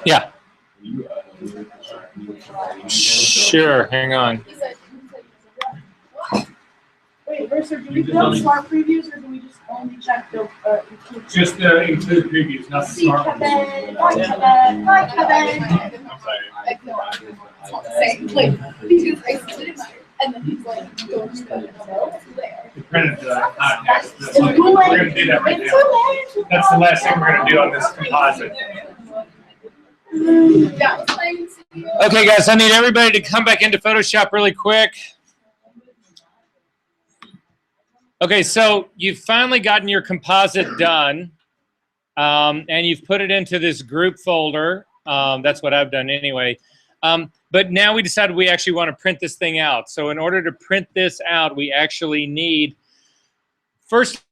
Yeah. Sure, hang on. Wait, Mercer, do we build smart previews or do we just only check the include? Just include previews, not See smart Kevin, previews. hi Kevin, hi Kevin. I'm sorry. It's not the same. Like, because I split mine, and then he's like, go to the there. We printed the hot text. We're going to do that right now. That's the last thing we're going to do on this composite. Yeah, it's fine. Okay, guys, I need everybody to come back into Photoshop really quick. Okay, so you've finally gotten your composite done, and you've put it into this group folder. That's what I've done anyway. But now we decided we actually want to print this thing out. So in order to print this out, we actually need, first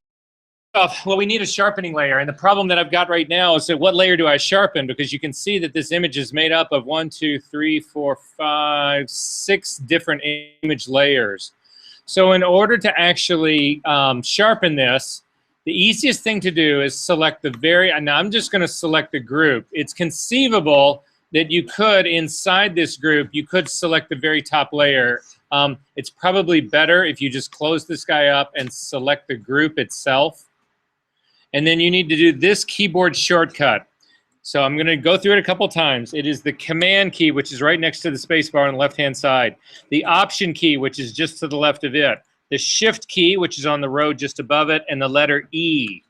off, well, we need a sharpening layer. And the problem that I've got right now is that what layer do I sharpen? Because you can see that this image is made up of 1, 2, 3, 4, 5, 6 different image layers. So in order to actually sharpen this, the easiest thing to do is select the and I'm just going to select the group. It's conceivable that you could, inside this group, you could select the very top layer. It's probably better if you just close this guy up and select the group itself. And then you need to do this keyboard shortcut. So I'm going to go through it a couple times. It is the Command key, which is right next to the space bar on the left-hand side. The Option key, which is just to the left of it. The Shift key, which is on the row just above it, and the letter E.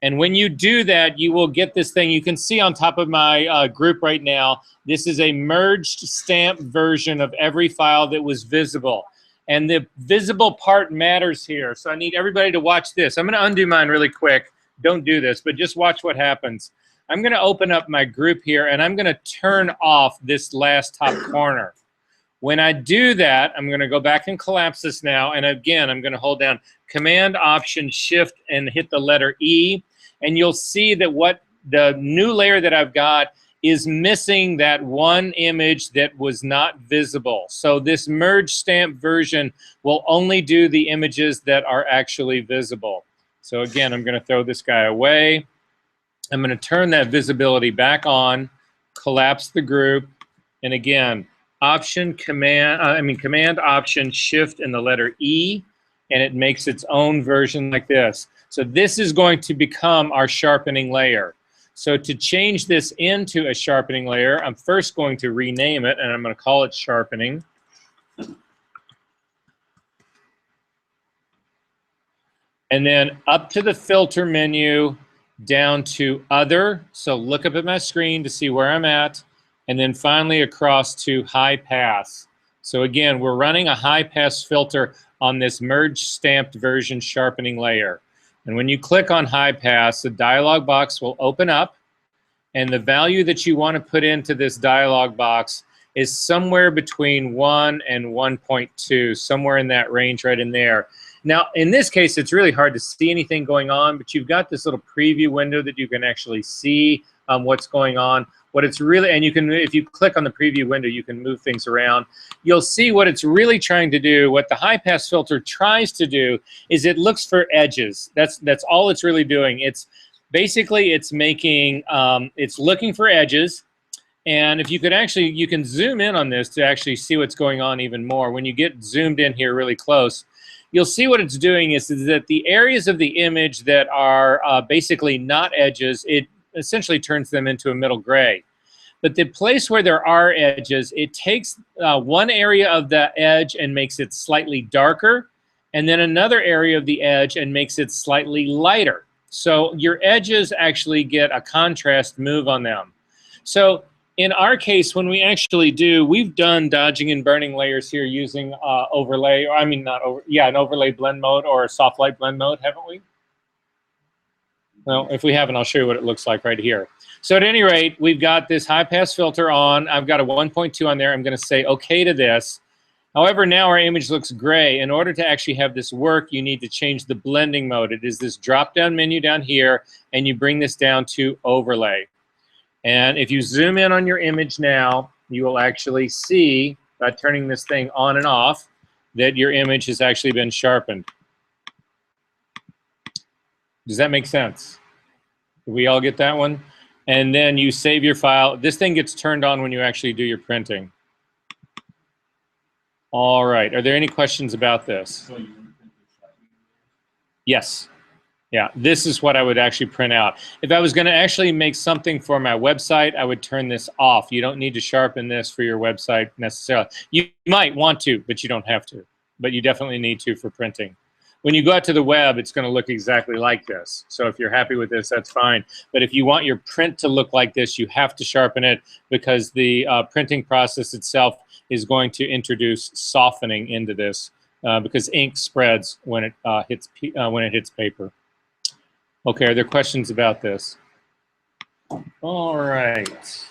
And when you do that, you will get this thing. You can see on top of my group right now, this is a merged stamp version of every file that was visible. And the visible part matters here. So I need everybody to watch this. I'm going to undo mine really quick. Don't do this, but just watch what happens. I'm going to open up my group here, and I'm going to turn off this last top corner. When I do that, I'm going to go back and collapse this now. And again, I'm going to hold down Command, Option, Shift, and hit the letter E. And you'll see that what the new layer that I've got is missing that one image that was not visible. So this merge stamp version will only do the images that are actually visible. So again, I'm going to throw this guy away. I'm going to turn that visibility back on, collapse the group, and again, Command, Option, Shift, and the letter E, and it makes its own version like this. So this is going to become our sharpening layer. So to change this into a sharpening layer, I'm first going to rename it, and I'm going to call it sharpening. And then up to the filter menu, down to other. So look up at my screen to see where I'm at. And then finally across to high pass. So again, we're running a high pass filter on this merge stamped version sharpening layer. And when you click on high pass, the dialog box will open up. And the value that you want to put into this dialog box is somewhere between 1 and 1.2, somewhere in that range right in there. Now, in this case, it's really hard to see anything going on, but you've got this little preview window that you can actually see what's going on. What it's really, and you can, if you click on the preview window, you can move things around. You'll see what it's really trying to do. What the high pass filter tries to do is it looks for edges. That's all it's really doing. It's basically, it's making, it's looking for edges. And if you could actually, you can zoom in on this to actually see what's going on even more. When you get zoomed in here really close, you'll see what it's doing is that the areas of the image that are basically not edges, it essentially turns them into a middle gray. But the place where there are edges, it takes one area of the edge and makes it slightly darker, and then another area of the edge and makes it slightly lighter. So your edges actually get a contrast move on them. So in our case, when we actually do, we've done dodging and burning layers here using overlay, or I mean not over, yeah, an overlay blend mode or a soft light blend mode, haven't we? Well, if we haven't, I'll show you what it looks like right here. So at any rate, we've got this high pass filter on. I've got a 1.2 on there. I'm going to say OK to this. However, now our image looks gray. In order to actually have this work, you need to change the blending mode. It is this drop-down menu down here, and you bring this down to overlay. And if you zoom in on your image now, you will actually see, by turning this thing on and off, that your image has actually been sharpened. Does that make sense? Did we all get that one? and then you save your file. This thing gets turned on when you actually do your printing. All right, are there any questions about this? Yes. Yeah, this is what I would actually print out. If I was going to actually make something for my website, I would turn this off. You don't need to sharpen this for your website necessarily. You might want to, but you don't have to. But you definitely need to for printing. When you go out to the web, it's going to look exactly like this. So if you're happy with this, that's fine. But if you want your print to look like this, you have to sharpen it because the printing process itself is going to introduce softening into this because ink spreads when it hits paper. Okay, are there questions about this? All right.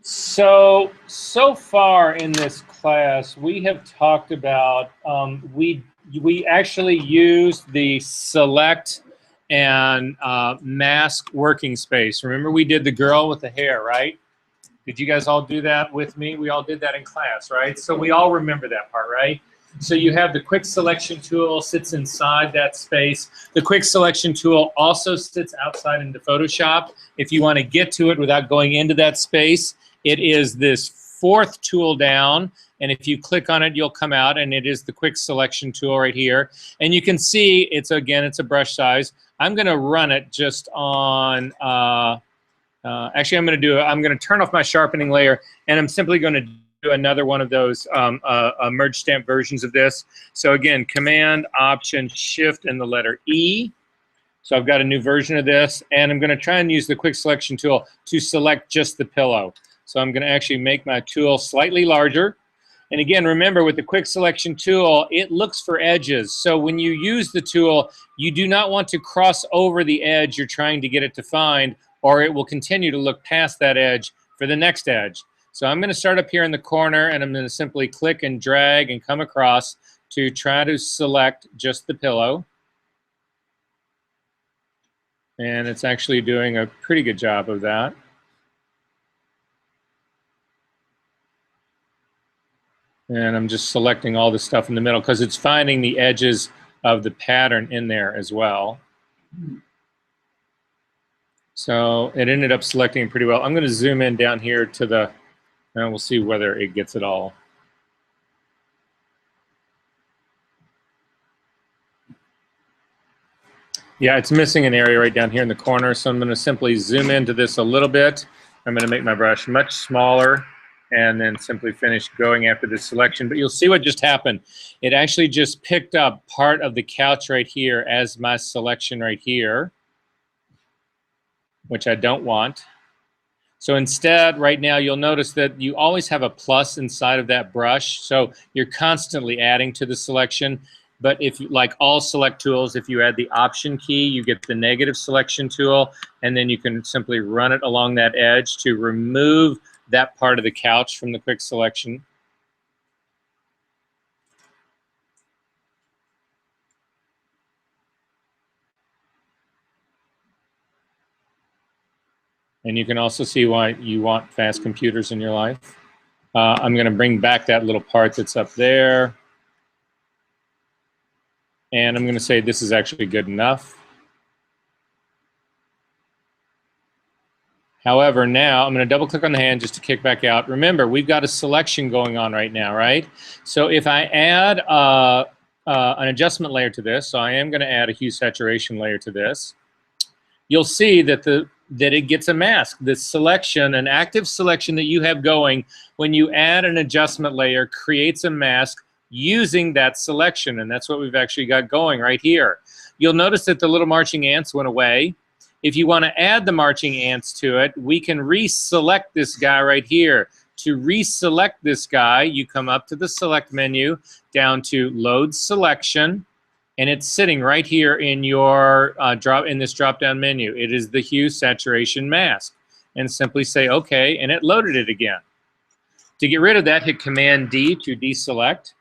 So far in this class, we have talked about, we actually used the select and mask working space. Remember we did the girl with the hair, right? Did you guys all do that with me? We all did that in class, right? So we all remember that part, right? So you have the quick selection tool sits inside that space. The quick selection tool also sits outside into Photoshop. If you want to get to it without going into that space, it is this fourth tool down. And if you click on it, you'll come out, and it is the quick selection tool right here. And you can see it's, again, it's a brush size. I'm going to run it just on... actually, I'm going to turn off my sharpening layer, and I'm simply going to do another one of those merge stamp versions of this. So again, Command, Option, Shift, and the letter E. So I've got a new version of this, and I'm going to try and use the quick selection tool to select just the pillow. So I'm going to actually make my tool slightly larger. And again, remember with the quick selection tool, it looks for edges. So when you use the tool, you do not want to cross over the edge you're trying to get it to find, or it will continue to look past that edge for the next edge. So I'm going to start up here in the corner, and I'm going to simply click and drag and come across to try to select just the pillow. And it's actually doing a pretty good job of that. And I'm just selecting all the stuff in the middle because it's finding the edges of the pattern in there as well. So it ended up selecting pretty well. I'm going to zoom in down here to the, and we'll see whether it gets it all. Yeah, it's missing an area right down here in the corner, so I'm going to simply zoom into this a little bit. I'm going to make my brush much smaller and then simply finish going after this selection. But you'll see what just happened. It actually just picked up part of the couch right here as my selection right here, which I don't want. So instead, right now, you'll notice that you always have a plus inside of that brush. So you're constantly adding to the selection. But if, like all select tools, if you add the Option key, you get the negative selection tool, and then you can simply run it along that edge to remove that part of the couch from the quick selection. And you can also see why you want fast computers in your life. I'm going to bring back that little part that's up there. And I'm going to say this is actually good enough. However, now I'm going to double click on the hand just to kick back out. Remember, we've got a selection going on right now, right? So if I add an adjustment layer to this, so I am going to add a hue saturation layer to this, you'll see that it gets a mask. This selection, an active selection that you have going, when you add an adjustment layer, creates a mask using that selection, and that's what we've actually got going right here. You'll notice that the little marching ants went away. If you want to add the marching ants to it, we can reselect this guy right here. To reselect this guy, you come up to the Select menu, down to Load Selection, and it's sitting right here in your this drop-down menu. It is the Hue Saturation Mask. And simply say OK, and it loaded it again. To get rid of that, hit Command-D to deselect.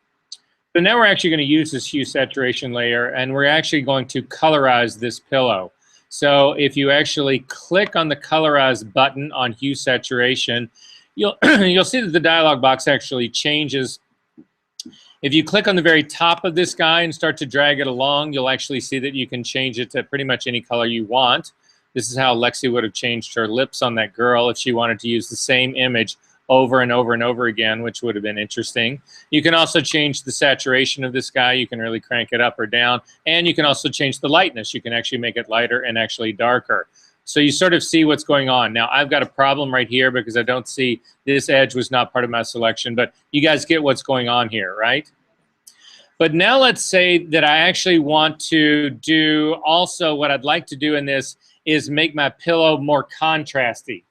So now we're actually going to use this hue saturation layer, and we're actually going to colorize this pillow. So if you actually click on the colorize button on hue saturation, you'll see that the dialog box actually changes. If you click on the very top of this guy and start to drag it along, you'll actually see that you can change it to pretty much any color you want. This is how Lexi would have changed her lips on that girl if she wanted to use the same image over and over and over again, which would have been interesting. You can also change the saturation of this guy. You can really crank it up or down. And you can also change the lightness. You can actually make it lighter and actually darker. So you sort of see what's going on. Now, I've got a problem right here because I don't see this edge was not part of my selection, but you guys get what's going on here, right? But now let's say that I actually want to do also what I'd like to do in this is make my pillow more contrasty.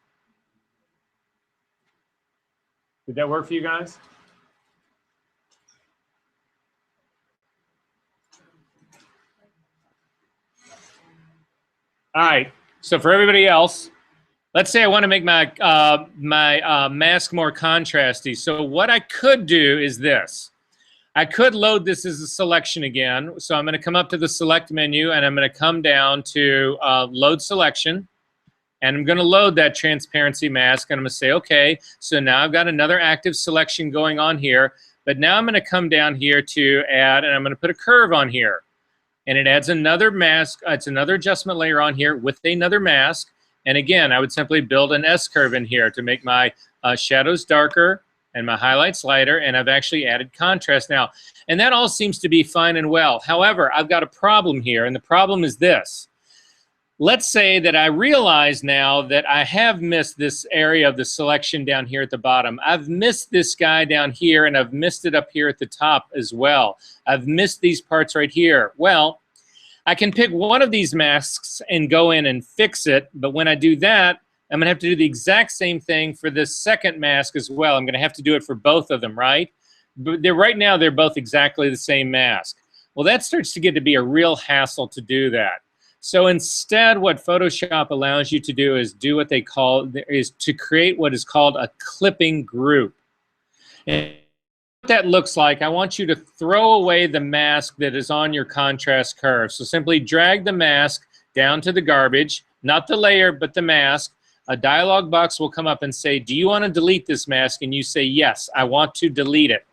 Did that work for you guys? All right. So for everybody else, let's say I want to make my mask more contrasty. So what I could do is this. I could load this as a selection again. So I'm going to come up to the select menu and I'm going to come down to load selection. And I'm going to load that transparency mask. And I'm going to say, OK, so now I've got another active selection going on here. But now I'm going to come down here to add, and I'm going to put a curve on here. And it adds another mask. It's another adjustment layer on here with another mask. And again, I would simply build an S-curve in here to make my shadows darker and my highlights lighter. And I've actually added contrast now. And that all seems to be fine and well. However, I've got a problem here. And the problem is this. Let's say that I realize now that I have missed this area of the selection down here at the bottom. I've missed this guy down here, and I've missed it up here at the top as well. I've missed these parts right here. Well, I can pick one of these masks and go in and fix it, but when I do that, I'm going to have to do the exact same thing for this second mask as well. I'm going to have to do it for both of them, right? But right now, they're both exactly the same mask. Well, that starts to get to be a real hassle to do that. So instead, what Photoshop allows you to do is do what they call, is to create what is called a clipping group. And what that looks like, I want you to throw away the mask that is on your contrast curve. So simply drag the mask down to the garbage, not the layer, but the mask. A dialog box will come up and say, do you want to delete this mask? And you say, yes, I want to delete it.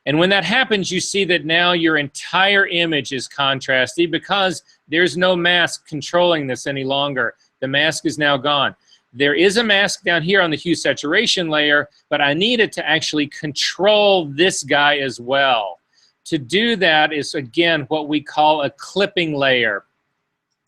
And when that happens, you see that now your entire image is contrasty because there's no mask controlling this any longer. The mask is now gone. There is a mask down here on the hue saturation layer, but I need it to actually control this guy as well. To do that is, again, what we call a clipping layer.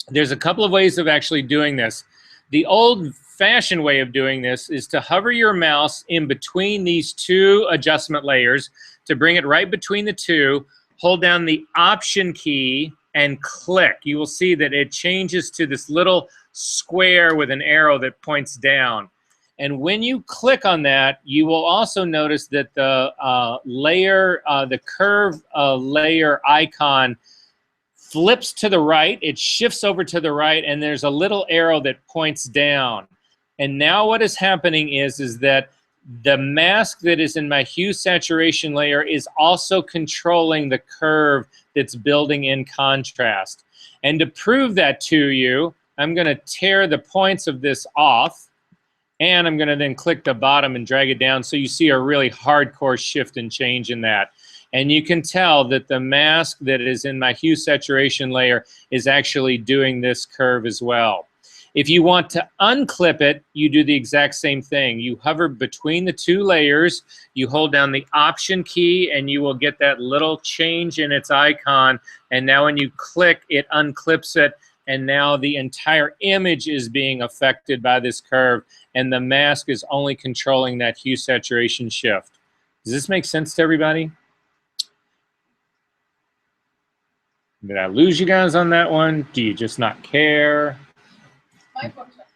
There's a couple of ways of actually doing this. The old-fashioned way of doing this is to hover your mouse in between these two adjustment layers to bring it right between the two, hold down the Option key, and click. You will see that it changes to this little square with an arrow that points down. And when you click on that, you will also notice that the the curve layer icon flips to the right. It shifts over to the right, and there's a little arrow that points down. And now what is happening is that the mask that is in my hue saturation layer is also controlling the curve that's building in contrast. And to prove that to you, I'm going to tear the points of this off, and I'm going to then click the bottom and drag it down so you see a really hardcore shift and change in that. And you can tell that the mask that is in my hue saturation layer is actually doing this curve as well. If you want to unclip it, you do the exact same thing. You hover between the two layers, you hold down the Option key, and you will get that little change in its icon. And now when you click, it unclips it, and now the entire image is being affected by this curve, and the mask is only controlling that hue saturation shift. Does this make sense to everybody? Did I lose you guys on that one? Do you just not care? My Photoshop.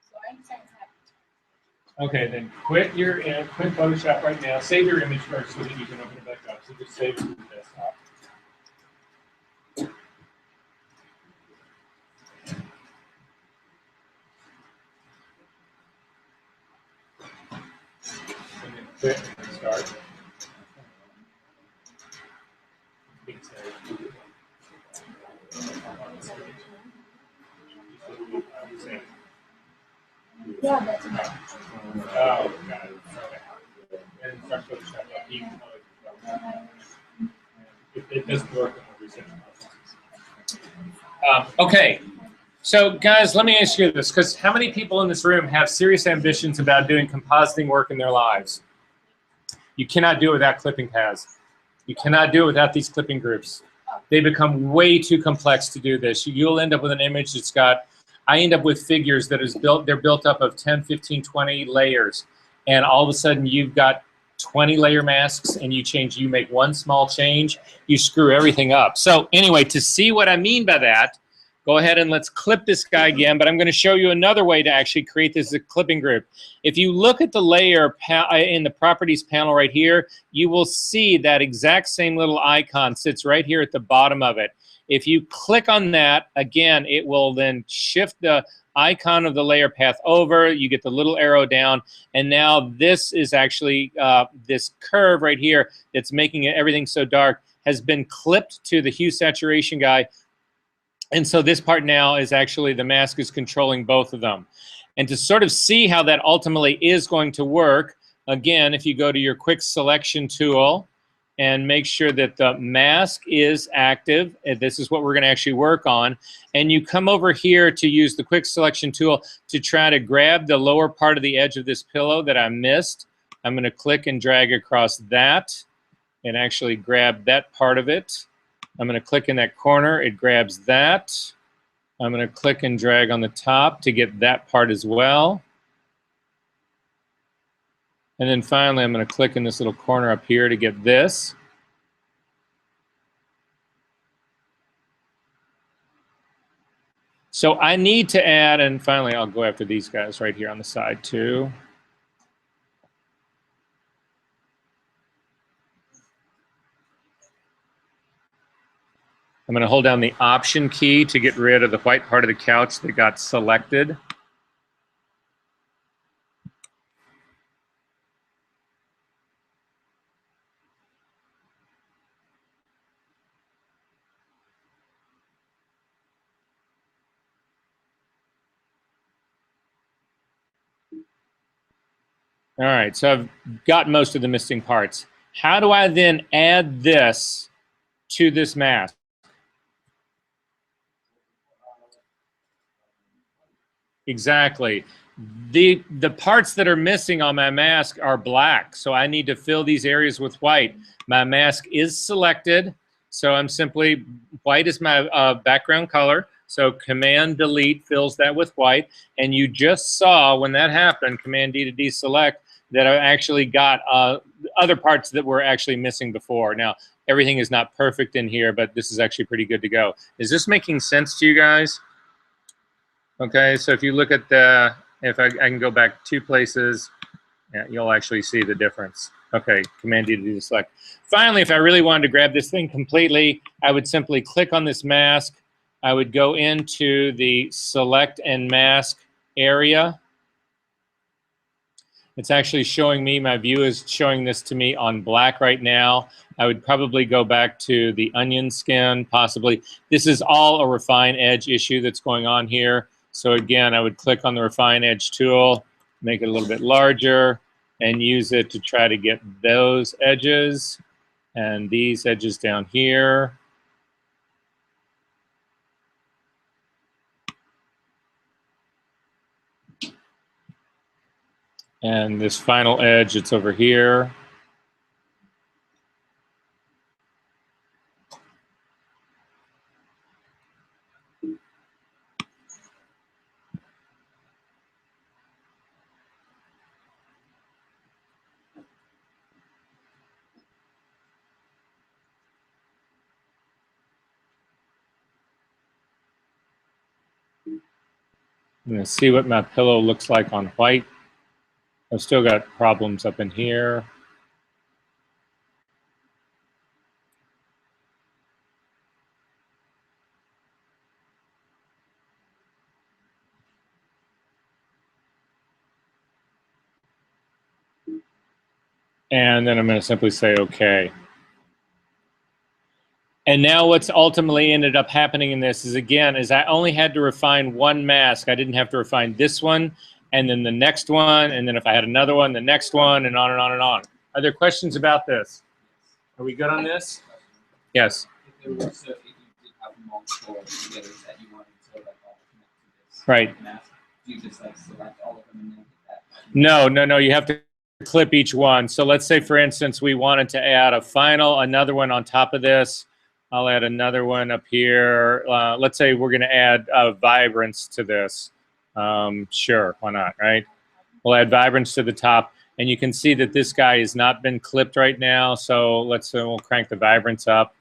So I understand what's happening. Okay, then quit Photoshop right now. Save your image first so that you can open it back up. So just save it to the desktop. And then quit and start. Yeah, that's okay. Oh, got it. Okay. And start Photoshop. It doesn't work in the research process. Okay, so guys, let me ask you this, because how many people in this room have serious ambitions about doing compositing work in their lives? You cannot do it without clipping paths. You cannot do it without these clipping groups. They become way too complex to do this. You'll end up with an image that's got, I end up with figures that is built, they're built up of 10, 15, 20 layers. And all of a sudden you've got 20 layer masks and you make one small change, you screw everything up. So anyway, to see what I mean by that, go ahead and let's clip this guy again, but I'm going to show you another way to actually create this clipping group. If you look at the layer in the properties panel right here, you will see that exact same little icon sits right here at the bottom of it. If you click on that, again, it will then shift the icon of the layer path over, you get the little arrow down, and now this is actually, this curve right here that's making everything so dark has been clipped to the hue saturation guy. And so this part now is actually, the mask is controlling both of them. And to sort of see how that ultimately is going to work, again, if you go to your quick selection tool and make sure that the mask is active, and this is what we're going to actually work on, and you come over here to use the quick selection tool to try to grab the lower part of the edge of this pillow that I missed. I'm going to click and drag across that and actually grab that part of it. I'm going to click in that corner, it grabs that. I'm going to click and drag on the top to get that part as well. And then finally, I'm going to click in this little corner up here to get this. So I need to add, and finally I'll go after these guys right here on the side too. I'm going to hold down the Option key to get rid of the white part of the couch that got selected. All right, so I've got most of the missing parts. How do I then add this to this mask? Exactly. The parts that are missing on my mask are black, so I need to fill these areas with white. My mask is selected, so I'm simply, white is my background color, so Command Delete fills that with white, and you just saw when that happened, Command D to deselect, that I actually got other parts that were actually missing before. Now, everything is not perfect in here, but this is actually pretty good to go. Is this making sense to you guys? Okay, so if you look at the, if I can go back 2 places, yeah, you'll actually see the difference. Okay, Command D to deselect. Finally, if I really wanted to grab this thing completely, I would simply click on this mask. I would go into the Select and Mask area. It's actually showing me, my view is showing this to me on black right now. I would probably go back to the onion skin, possibly. This is all a refine edge issue that's going on here. So again, I would click on the refine edge tool, make it a little bit larger, and use it to try to get those edges and these edges down here. And this final edge, it's over here. I'm going to see what my pillow looks like on white. I've still got problems up in here. And then I'm going to simply say OK. And now what's ultimately ended up happening in this is, again, is I only had to refine one mask. I didn't have to refine this one, and then the next one, and then if I had another one, the next one, and on and on and on. Are there questions about this? Are we good on this? Yes. If there was, if you did have multiple layers that you wanted to like all connect to this Right. mask, you just like select all of them and then hit that. No. You have to clip each one. So let's say, for instance, we wanted to add another one on top of this. I'll add another one up here. Let's say we're going to add vibrance to this. Sure, why not, right? We'll add vibrance to the top. And you can see that this guy has not been clipped right now. So let's say we'll crank the vibrance up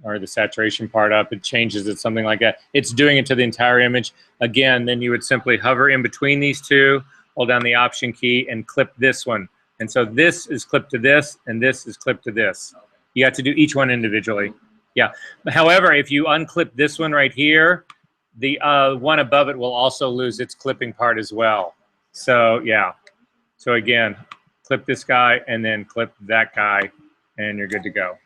or the saturation part up. It changes it, something like that. It's doing it to the entire image. Again, then you would simply hover in between these two, hold down the Option key, and clip this one. And so this is clipped to this, and this is clipped to this. You have to do each one individually. Yeah. However, if you unclip this one right here, the one above it will also lose its clipping part as well. So yeah. So again, clip this guy and then clip that guy, and you're good to go.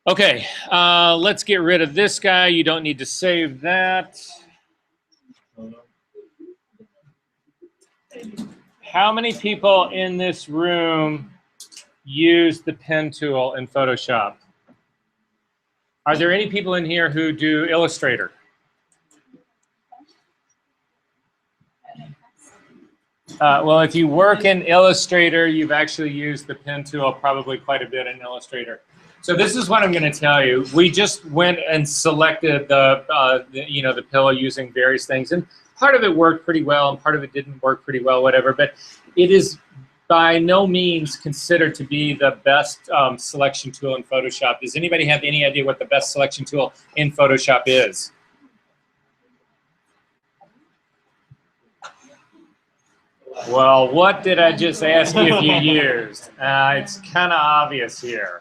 Okay, let's get rid of this guy. You don't need to save that. How many people in this room use the pen tool in Photoshop? Are there any people in here who do Illustrator? Well, if you work in Illustrator, you've actually used the pen tool probably quite a bit in Illustrator. So this is what I'm going to tell you. We just went and selected the pillow using various things, and part of it worked pretty well, and part of it didn't work pretty well, whatever. But it is by no means considered to be the best selection tool in Photoshop. Does anybody have any idea what the best selection tool in Photoshop is? Well, what did I just ask you if you used? It's kind of obvious here.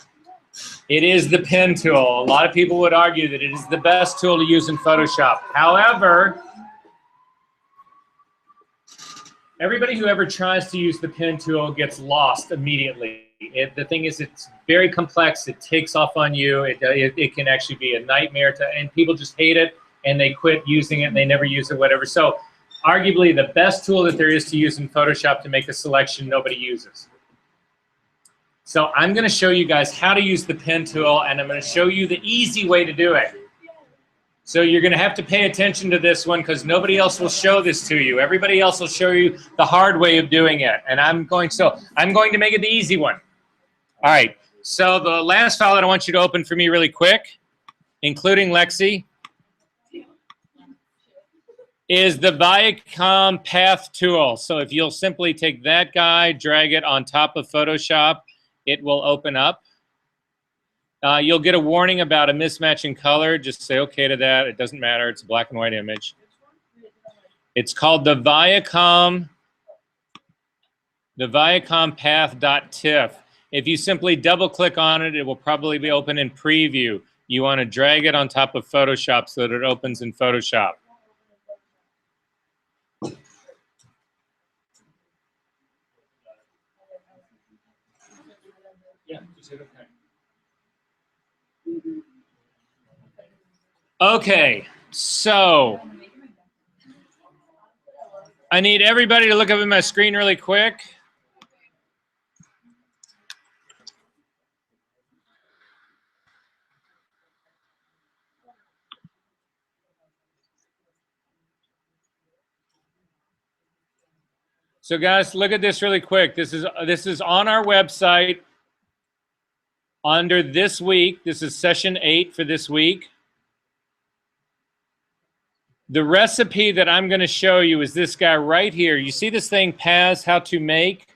It is the pen tool. A lot of people would argue that it is the best tool to use in Photoshop. However, everybody who ever tries to use the pen tool gets lost immediately. The thing is, it's very complex. It takes off on you. It can actually be a nightmare and people just hate it and they quit using it and they never use it, whatever. So arguably the best tool that there is to use in Photoshop to make a selection nobody uses. So I'm going to show you guys how to use the pen tool, and I'm going to show you the easy way to do it. So you're going to have to pay attention to this one because nobody else will show this to you. Everybody else will show you the hard way of doing it, and I'm going to make it the easy one. All right. So the last file that I want you to open for me really quick, including Lexi, is the Viacom Path tool. So if you'll simply take that guy, drag it on top of Photoshop, it will open up. You'll get a warning about a mismatch in color. Just say okay to that. It doesn't matter. It's a black and white image. It's called the Viacom path.tiff. If you simply double click on it, it will probably be open in preview. You want to drag it on top of Photoshop so that it opens in Photoshop. Yeah, just hit okay. Okay, so I need everybody to look up at my screen really quick. So guys, look at this really quick. This is on our website under this week. This is session 8 for this week. The recipe that I'm going to show you is this guy right here. You see this thing, Paz, how to make?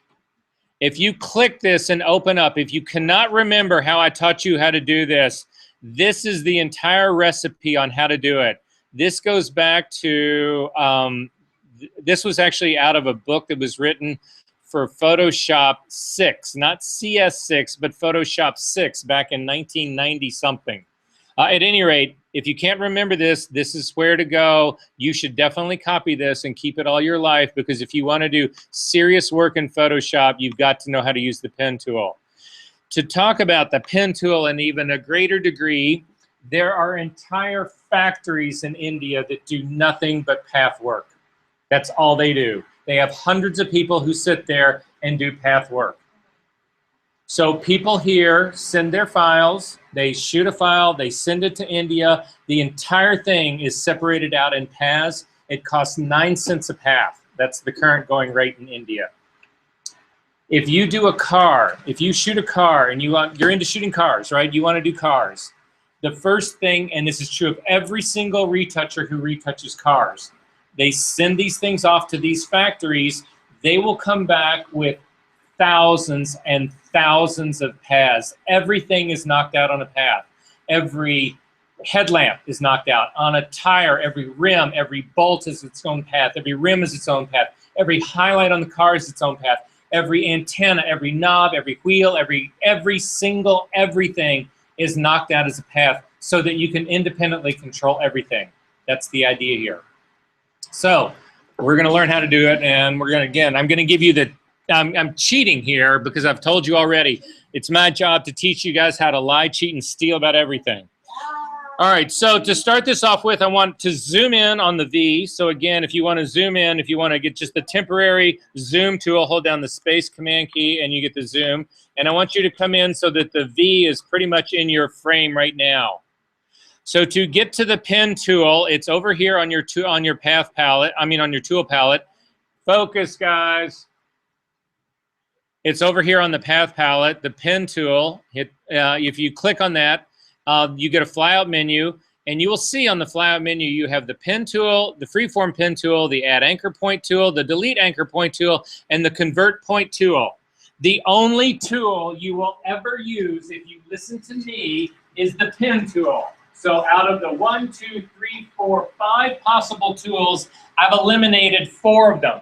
If you click this and open up, if you cannot remember how I taught you how to do this, this is the entire recipe on how to do it. This goes back to, this was actually out of a book that was written for Photoshop 6, not CS6, but Photoshop 6 back in 1990 something. At any rate, if you can't remember this, this is where to go. You should definitely copy this and keep it all your life, because if you want to do serious work in Photoshop, you've got to know how to use the pen tool. To talk about the pen tool in even a greater degree, there are entire factories in India that do nothing but path work. That's all they do. They have hundreds of people who sit there and do path work. So people here send their files, they shoot a file, they send it to India. The entire thing is separated out in paths. It costs 9 cents a path. That's the current going rate in India. If you do a car, if you shoot a car and you're into shooting cars, right? You want to do cars. The first thing, and this is true of every single retoucher who retouches cars, they send these things off to these factories. They will come back with thousands and thousands of paths. Everything is knocked out on a path. Every headlamp is knocked out. On a tire, every rim, every bolt is its own path. Every rim is its own path. Every highlight on the car is its own path. Every antenna, every knob, every wheel, every single everything is knocked out as a path so that you can independently control everything. That's the idea here. So we're going to learn how to do it, and we're going to, again, I'm going to give you the, I'm cheating here because I've told you already. It's my job to teach you guys how to lie, cheat, and steal about everything. All right, so to start this off with, I want to zoom in on the V. So again, if you want to zoom in, if you want to get just the temporary zoom tool, hold down the space command key and you get the zoom. And I want you to come in so that the V is pretty much in your frame right now. So to get to the pen tool, it's over here on your path palette, on your tool palette. Focus, guys. It's over here on the path palette, the pen tool. If you click on that, you get a flyout menu, and you will see on the flyout menu you have the pen tool, the freeform pen tool, the add anchor point tool, the delete anchor point tool, and the convert point tool. The only tool you will ever use, if you listen to me, is the pen tool. So out of the 1, 2, 3, 4, 5 possible tools, I've eliminated 4 of them.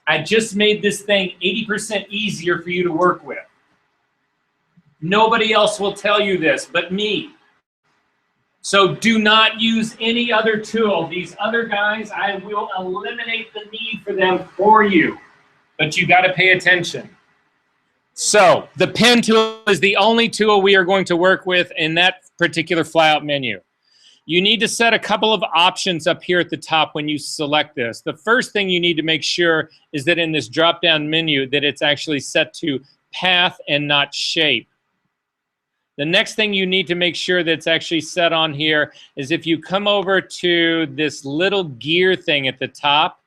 I just made this thing 80% easier for you to work with. Nobody else will tell you this but me. So do not use any other tool. These other guys, I will eliminate the need for them for you. But you got to pay attention. So the pen tool is the only tool we are going to work with in that particular flyout menu. You need to set a couple of options up here at the top when you select this. The first thing you need to make sure is that in this drop-down menu that it's actually set to path and not shape. The next thing you need to make sure that's actually set on here is if you come over to this little gear thing at the top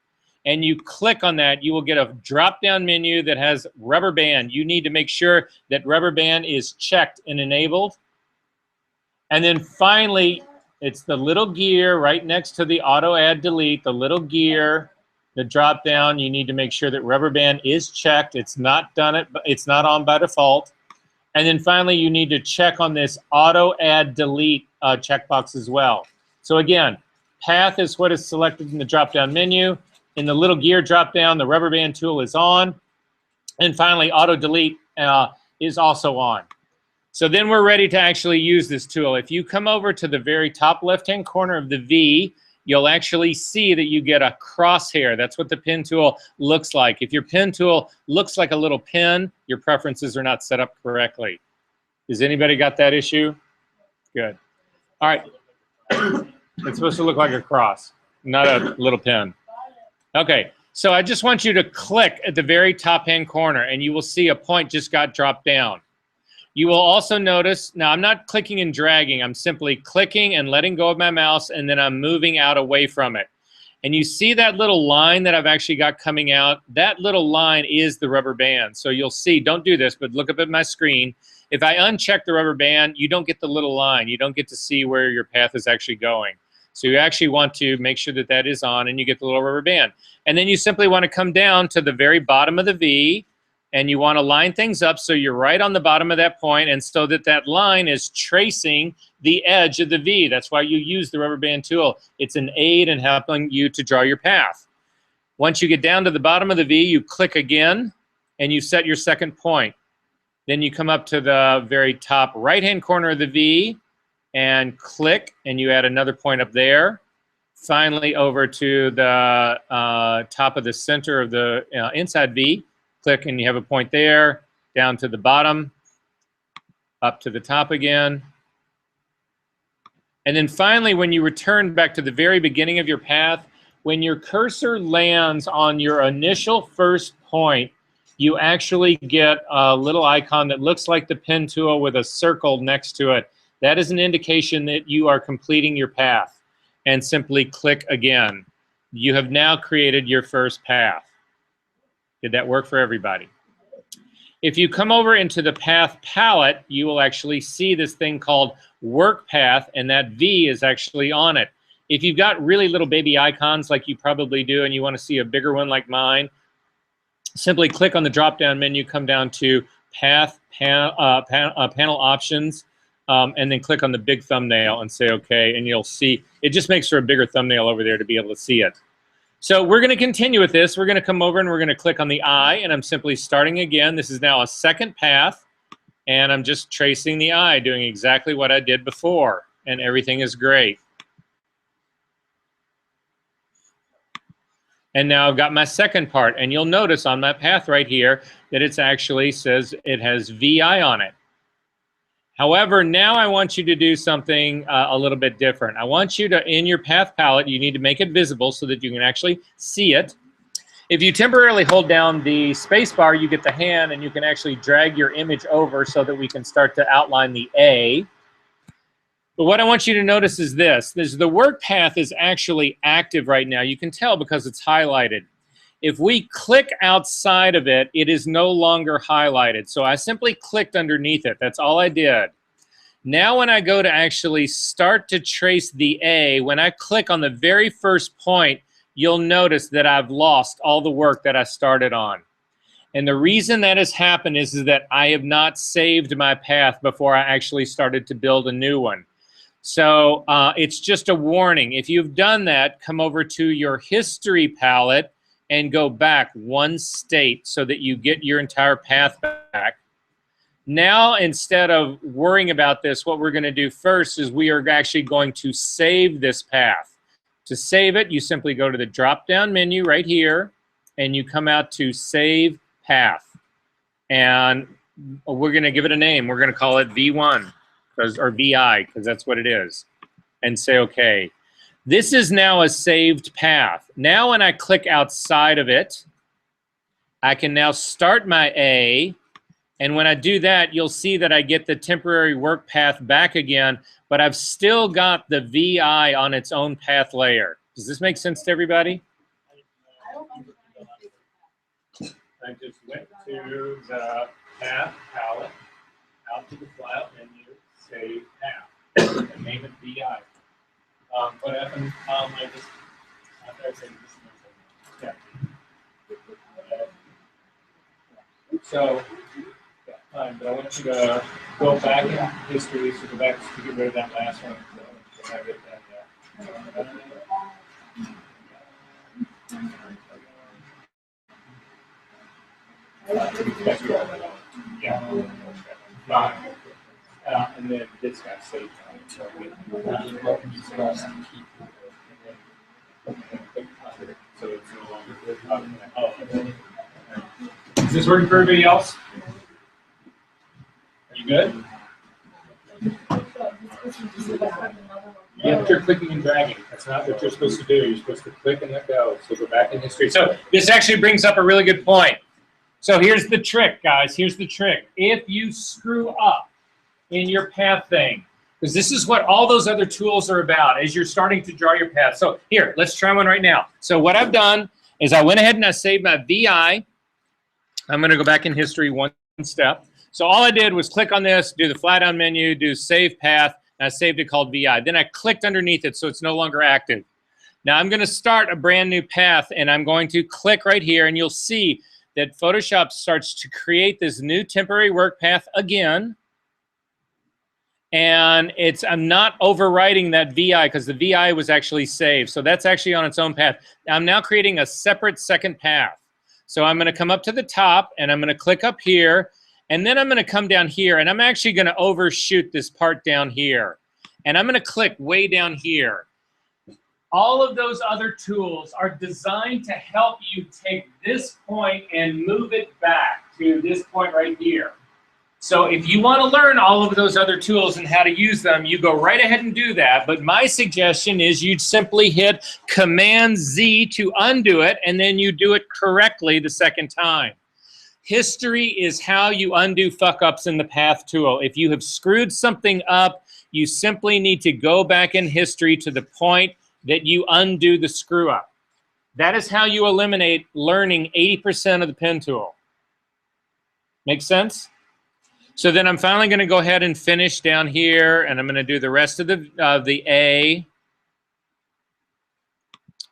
and you click on that, you will get a drop-down menu that has rubber band. You need to make sure that rubber band is checked and enabled. And then finally, it's the little gear right next to the auto add delete, the little gear, the drop-down. You need to make sure that rubber band is checked. It's not on by default. And then finally, you need to check on this auto add delete checkbox as well. So again, path is what is selected in the drop-down menu. In the little gear drop-down, the rubber band tool is on. And finally, auto delete is also on. So then we're ready to actually use this tool. If you come over to the very top left-hand corner of the V, you'll actually see that you get a crosshair. That's what the pen tool looks like. If your pen tool looks like a little pen, your preferences are not set up correctly. Has anybody got that issue? Good. All right. It's supposed to look like a cross, not a little pen. Okay, so I just want you to click at the very top-hand corner, and you will see a point just got dropped down. You will also notice, now I'm not clicking and dragging, I'm simply clicking and letting go of my mouse, and then I'm moving out away from it. And you see that little line that I've actually got coming out? That little line is the rubber band. So you'll see, don't do this, but look up at my screen. If I uncheck the rubber band, you don't get the little line. You don't get to see where your path is actually going. So you actually want to make sure that that is on, and you get the little rubber band. And then you simply want to come down to the very bottom of the V, and you want to line things up so you're right on the bottom of that point, and so that that line is tracing the edge of the V. That's why you use the rubber band tool. It's an aid in helping you to draw your path. Once you get down to the bottom of the V, you click again, and you set your second point. Then you come up to the very top right-hand corner of the V, and click, and you add another point up there. Finally, over to the top of the center of the inside V, click, and you have a point there, down to the bottom, up to the top again. And then finally, when you return back to the very beginning of your path, when your cursor lands on your initial first point, you actually get a little icon that looks like the pen tool with a circle next to it. That is an indication that you are completing your path. And simply click again. You have now created your first path. Did that work for everybody? If you come over into the path palette, you will actually see this thing called work path, and that V is actually on it. If you've got really little baby icons like you probably do and you want to see a bigger one like mine, simply click on the drop-down menu, come down to path panel options, and then click on the big thumbnail and say OK, and you'll see it just makes for a bigger thumbnail over there to be able to see it. So we're going to continue with this. We're going to come over and we're going to click on the eye, and I'm simply starting again. This is now a second path, and I'm just tracing the eye, doing exactly what I did before, and everything is great. And now I've got my second part, and you'll notice on my path right here that it actually says it has VI on it. However, now I want you to do something a little bit different. I want you to, in your path palette, you need to make it visible so that you can actually see it. If you temporarily hold down the space bar, you get the hand, and you can actually drag your image over so that we can start to outline the A. But what I want you to notice is this. The work path is actually active right now. You can tell because it's highlighted. If we click outside of it, it is no longer highlighted. So I simply clicked underneath it. That's all I did. Now when I go to actually start to trace the A, when I click on the very first point, you'll notice that I've lost all the work that I started on. And the reason that has happened is that I have not saved my path before I actually started to build a new one. So it's just a warning. If you've done that, come over to your history palette and go back one state so that you get your entire path back. Now, instead of worrying about this, what we're going to do first is we are actually going to save this path. To save it, you simply go to the drop-down menu right here, and you come out to Save Path. And we're going to give it a name. We're going to call it V1 or VI, because that's what it is, and say OK. This is now a saved path. Now when I click outside of it, I can now start my A, and when I do that, you'll see that I get the temporary work path back again, but I've still got the VI on its own path layer. Does this make sense to everybody? I just went to the path palette, out to the file menu, save path, and name it VI. What happened? I said this. Yeah. So, yeah, fine. But I want you to go back in history. So go back to get rid of that last one. So I get that. Yeah. Fine. And then this got saved. So it's no longer. Is this working for everybody else? Are you good? Yeah, but you're clicking and dragging. That's not what you're supposed to do. You're supposed to click and let go. So go back in history. So this actually brings up a really good point. So here's the trick, guys. Here's the trick. If you screw up in your path thing, because this is what all those other tools are about as you're starting to draw your path. So here, let's try one right now. So what I've done is I went ahead and I saved my VI. I'm going to go back in history one step. So all I did was click on this, do the fly down menu, do save path, and I saved it called VI. Then I clicked underneath it so it's no longer active. Now I'm going to start a brand new path, and I'm going to click right here, and you'll see that Photoshop starts to create this new temporary work path again. And I'm not overwriting that VI because the VI was actually saved. So that's actually on its own path. I'm now creating a separate second path. So I'm going to come up to the top, and I'm going to click up here. And then I'm going to come down here, and I'm actually going to overshoot this part down here. And I'm going to click way down here. All of those other tools are designed to help you take this point and move it back to this point right here. So if you want to learn all of those other tools and how to use them, you go right ahead and do that. But my suggestion is you'd simply hit Command-Z to undo it, and then you do it correctly the second time. History is how you undo fuck-ups in the path tool. If you have screwed something up, you simply need to go back in history to the point that you undo the screw-up. That is how you eliminate learning 80% of the pen tool. Make sense? So then I'm finally going to go ahead and finish down here, and I'm going to do the rest of the A,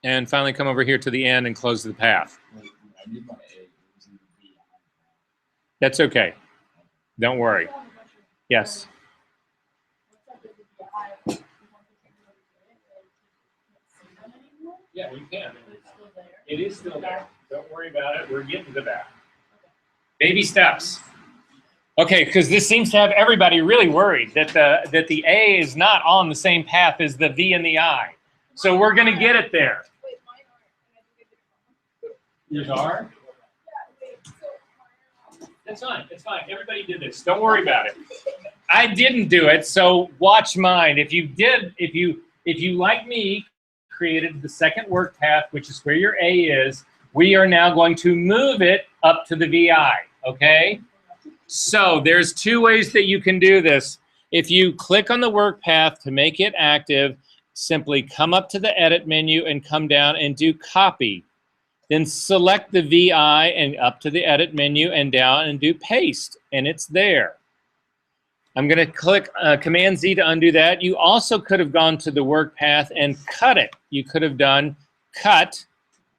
and finally come over here to the end and close the path. That's okay. Don't worry. Yes. Yeah, you can. It is still there. Don't worry about it. We're getting to that. Baby steps. Okay, because this seems to have everybody really worried that the A is not on the same path as the V and the I. So we're going to get it there. Yours are? That's fine. It's fine. Everybody did this. Don't worry about it. I didn't do it, so watch mine. If you did, if you like me, created the second work path, which is where your A is, we are now going to move it up to the VI. Okay? So there's two ways that you can do this. If you click on the work path to make it active, simply come up to the edit menu and come down and do copy. Then select the VI and up to the edit menu and down and do paste, and it's there. I'm going to click Command Z to undo that. You also could have gone to the work path and cut it. You could have done cut.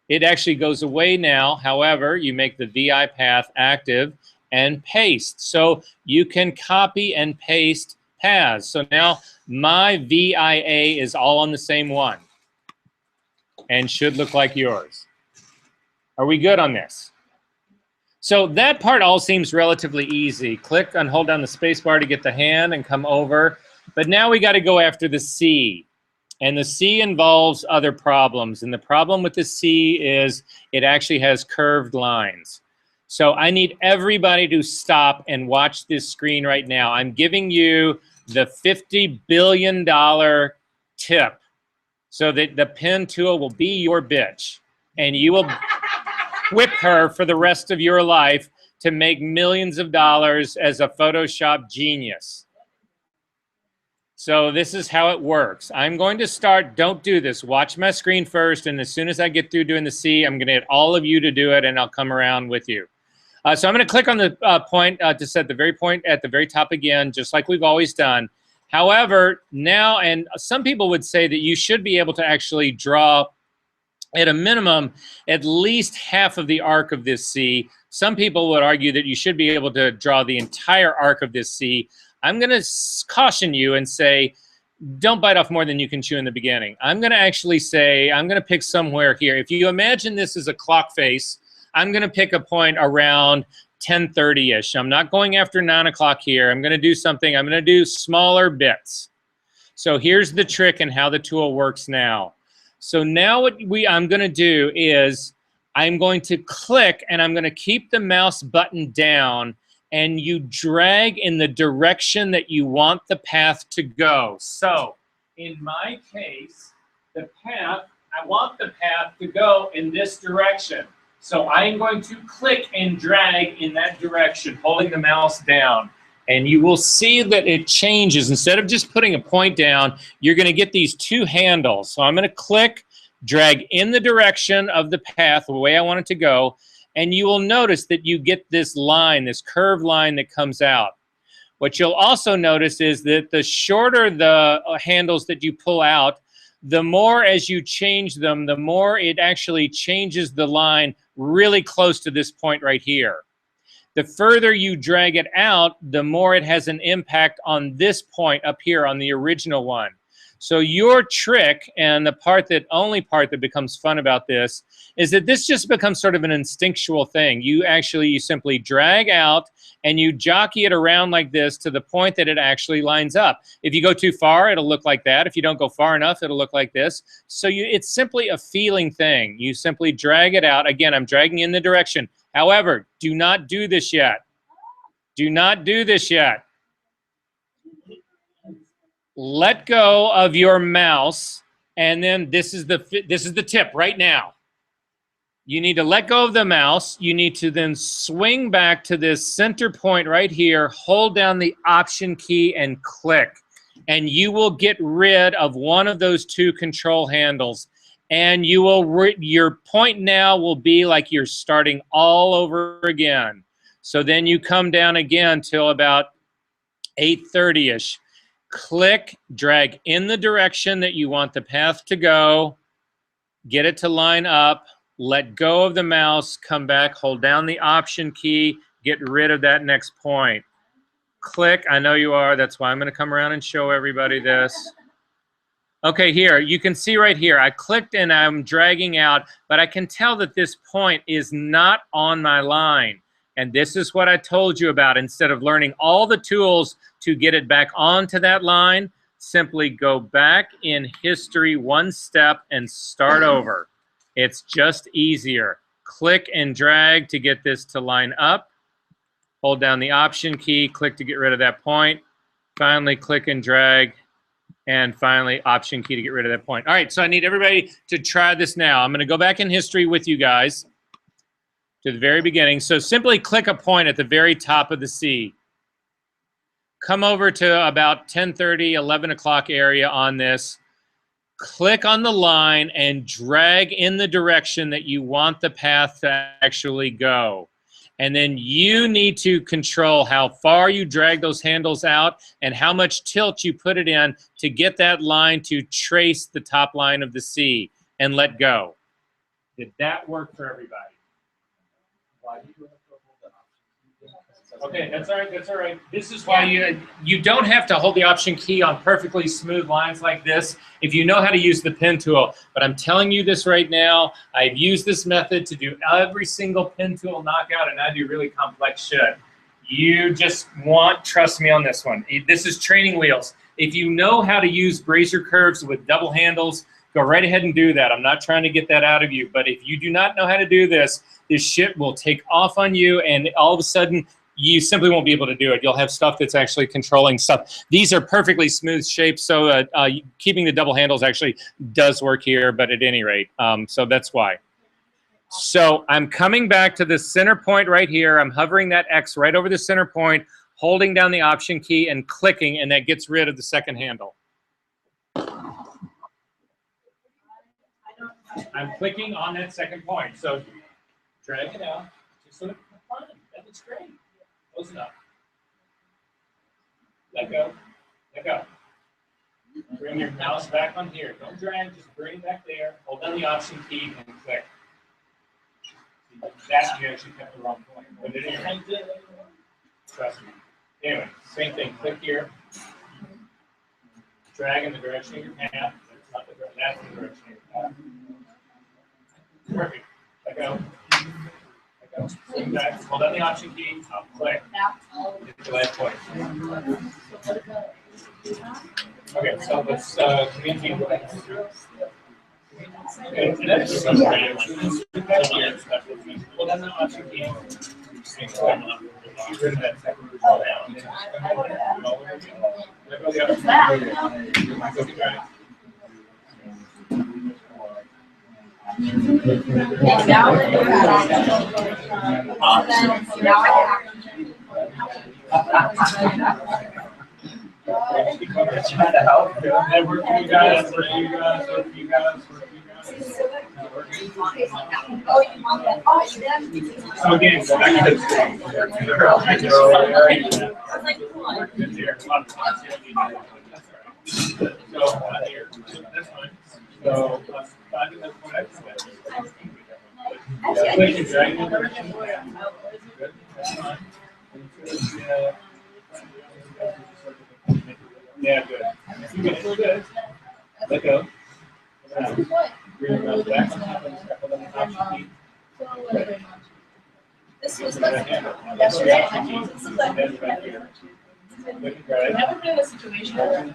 It actually goes away now. However, you make the VI path active and paste. So you can copy and paste paths. So now my VIA is all on the same one and should look like yours. Are we good on this? So that part all seems relatively easy. Click and hold down the space bar to get the hand and come over. But now we got to go after the C. And the C involves other problems. And the problem with the C is it actually has curved lines. So I need everybody to stop and watch this screen right now. I'm giving you the $50 billion tip so that the pen tool will be your bitch. And you will whip her for the rest of your life to make millions of dollars as a Photoshop genius. So this is how it works. I'm going to start, don't do this, watch my screen first, and as soon as I get through doing the C, I'm going to get all of you to do it, and I'll come around with you. So I'm going to click on the point to set the very point at the very top again, just like we've always done. However, now, and some people would say that you should be able to actually draw at a minimum, at least half of the arc of this C. Some people would argue that you should be able to draw the entire arc of this C. I'm going to caution you and say, don't bite off more than you can chew in the beginning. I'm going to actually say, I'm going to pick somewhere here. If you imagine this as a clock face, I'm going to pick a point around 10:30-ish. I'm not going after 9 o'clock here. I'm going to do something. I'm going to do smaller bits. So here's the trick and how the tool works now. So now what I'm going to do is I'm going to click and I'm going to keep the mouse button down and you drag in the direction that you want the path to go. So in my case, the path, I want the path to go in this direction. So I'm going to click and drag in that direction, holding the mouse down. And you will see that it changes. Instead of just putting a point down, you're going to get these two handles. So I'm going to click, drag in the direction of the path, the way I want it to go, and you will notice that you get this line, this curved line that comes out. What you'll also notice is that the shorter the handles that you pull out, the more as you change them, the more it actually changes the line really close to this point right here. The further you drag it out, the more it has an impact on this point up here on the original one. So your trick, and the only part that becomes fun about this, is that this just becomes sort of an instinctual thing. You simply drag out and you jockey it around like this to the point that it actually lines up. If you go too far, it'll look like that. If you don't go far enough, it'll look like this. So it's simply a feeling thing. You simply drag it out. Again, I'm dragging in the direction. However, do not do this yet. Do not do this yet. Let go of your mouse, and then this is the tip right now. You need to let go of the mouse. You need to then swing back to this center point right here, hold down the Option key and click. And you will get rid of one of those two control handles. And you will your point now will be like you're starting all over again. So then you come down again till about 8:30-ish. Click, drag in the direction that you want the path to go, get it to line up, let go of the mouse, come back, hold down the Option key, get rid of that next point. Click, I know you are, that's why I'm going to come around and show everybody this. Okay, here, you can see right here, I clicked and I'm dragging out, but I can tell that this point is not on my line. And this is what I told you about. Instead of learning all the tools to get it back onto that line, simply go back in history one step and start over. It's just easier. Click and drag to get this to line up. Hold down the Option key, click to get rid of that point. Finally, click and drag. And finally, Option key to get rid of that point. All right, so I need everybody to try this now. I'm going to go back in history with you guys to the very beginning. So simply click a point at the very top of the C. Come over to about 10:30, 11 o'clock area on this. Click on the line and drag in the direction that you want the path to actually go. And then you need to control how far you drag those handles out and how much tilt you put it in to get that line to trace the top line of the C and let go. Did that work for everybody? Okay, that's all right, that's all right. This is why you don't have to hold the Option key on perfectly smooth lines like this if you know how to use the pen tool. But I'm telling you this right now, I've used this method to do every single pen tool knockout, and I do really complex shit. You just trust me on this one. This is training wheels. If you know how to use brazier curves with double handles, go right ahead and do that. I'm not trying to get that out of you, but if you do not know how to do this, this shit will take off on you, and all of a sudden, you simply won't be able to do it. You'll have stuff that's actually controlling stuff. These are perfectly smooth shapes, so keeping the double handles actually does work here, but at any rate, so that's why. So I'm coming back to the center point right here. I'm hovering that X right over the center point, holding down the Option key and clicking, and that gets rid of the second handle. I'm clicking on that second point, so drag it out. Just sort of fun. That looks great. Close enough. Let go. Let go. Bring your mouse back on here. Don't drag, just bring it back there. Hold down the Option key and click. That you actually kept the wrong point. But it is. Trust me. Anyway, same thing. Click here. Drag in the direction of your path. That's not the direction. That's the direction of your path. Perfect. Let go. Swing back, hold down the Option key, I'll click. Get the last point. Okay, so let's continue. Okay, that's hold down the Option key. Get rid of that second control down. Let go of the Option key. And now Trying to help. Work for you guys, work for you guys, work for you guys, work for you guys. So again, go back to So, finding the point X. Yeah, good. You feel good. Let go. Bring your mouse back on top and step on the Option key. this was yesterday. I've never been in a situation where and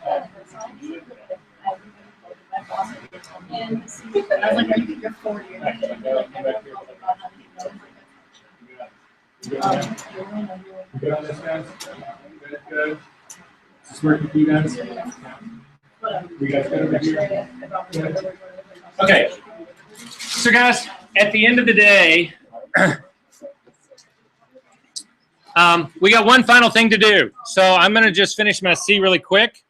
I was like, are you, you're 40? You're like, never felt about how Good on this, guys? Good, good. Is this working for you guys? You guys good over here? Good. Okay. So, guys, at the end of the day, we got one final thing to do. So I'm going to just finish my C really quick.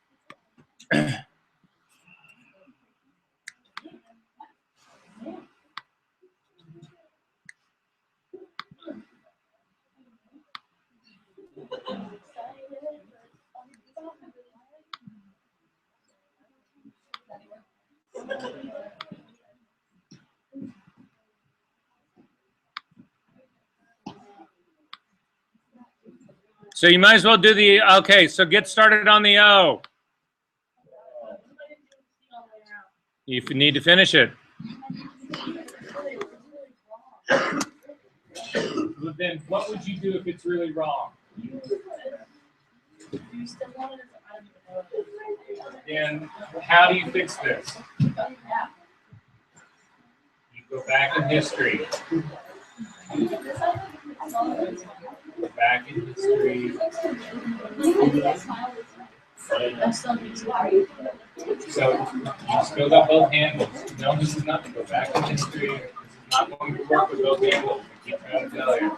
So you might as well do the, okay, so get started on the O. You need to finish it. But then what would you do if it's really wrong? And how do you fix this? You go back in history. Go back in history. So you still got both handles. No, this is not to go back in history. This is not going to work with both handles. I keep trying to tell you.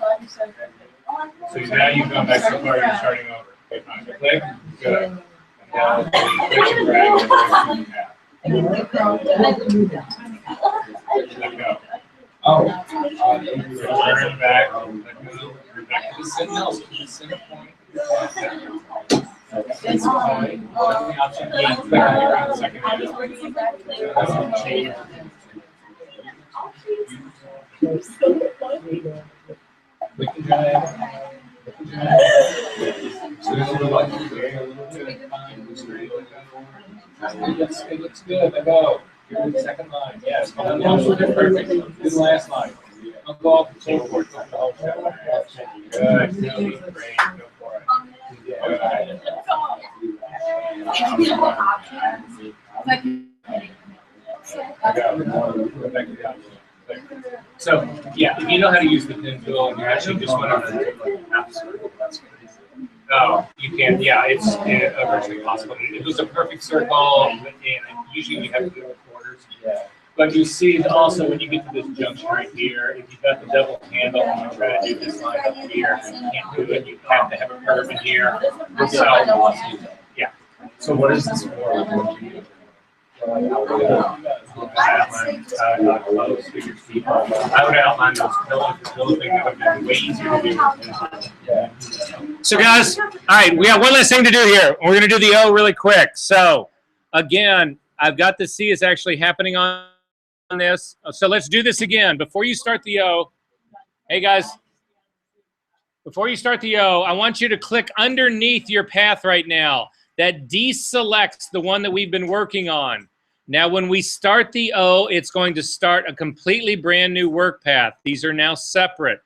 So now you've gone back so far, you're starting over. Okay, fine. Click. Good. And now click and drag and let go. Oh, turn back. Let go. You're back to the center. Keep the center point. That's fine. The option E, click on the second handle. Change. Click and drag. Click and drag. So there's a little button here, a little bit of time, straight, it looks good. Let go. Give the second line. Yes. Perfect. Do the last line. I'll go off the full court. The whole chapter. Good. Great. Go for it. So, yeah, if you know how to use the pin tool and you actually just want to half circle, that's crazy. No, you can't. Yeah, it's virtually impossible. It was a perfect circle, and usually you have to do the quarters. But you see also when you get to this junction right here, if you've got the double handle and you try to do this line up here, you can't do it. You have to have a curve in here. So, yeah. So what is this for? I would outline those pillars. Those things that would be way easier to do. So guys, all right, we got one last thing to do here. We're going to do the O really quick. So again, I've got the C is actually happening on this. So let's do this again. Before you start the O, hey guys, before you start the O, I want you to click underneath your path right now. That deselects the one that we've been working on. Now, when we start the O, it's going to start a completely brand new work path. These are now separate.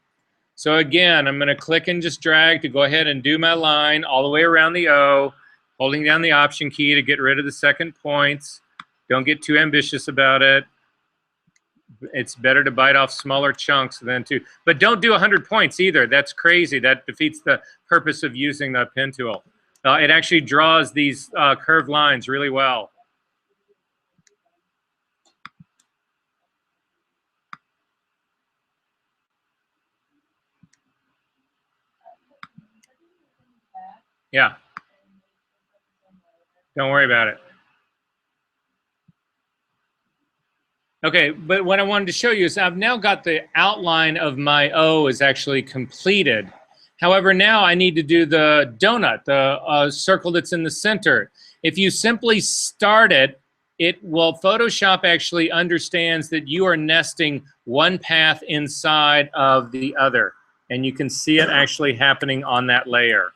So again, I'm going to click and just drag to go ahead and do my line all the way around the O, holding down the Option key to get rid of the second points. Don't get too ambitious about it. It's better to bite off smaller chunks than to, but don't do 100 points either. That's crazy. That defeats the purpose of using the pen tool. It actually draws these curved lines really well. Yeah. Don't worry about it. Okay, but what I wanted to show you is I've now got the outline of my O is actually completed. However, now I need to do the donut, the circle that's in the center. If you simply start it, Photoshop actually understands that you are nesting one path inside of the other. And you can see it actually happening on that layer.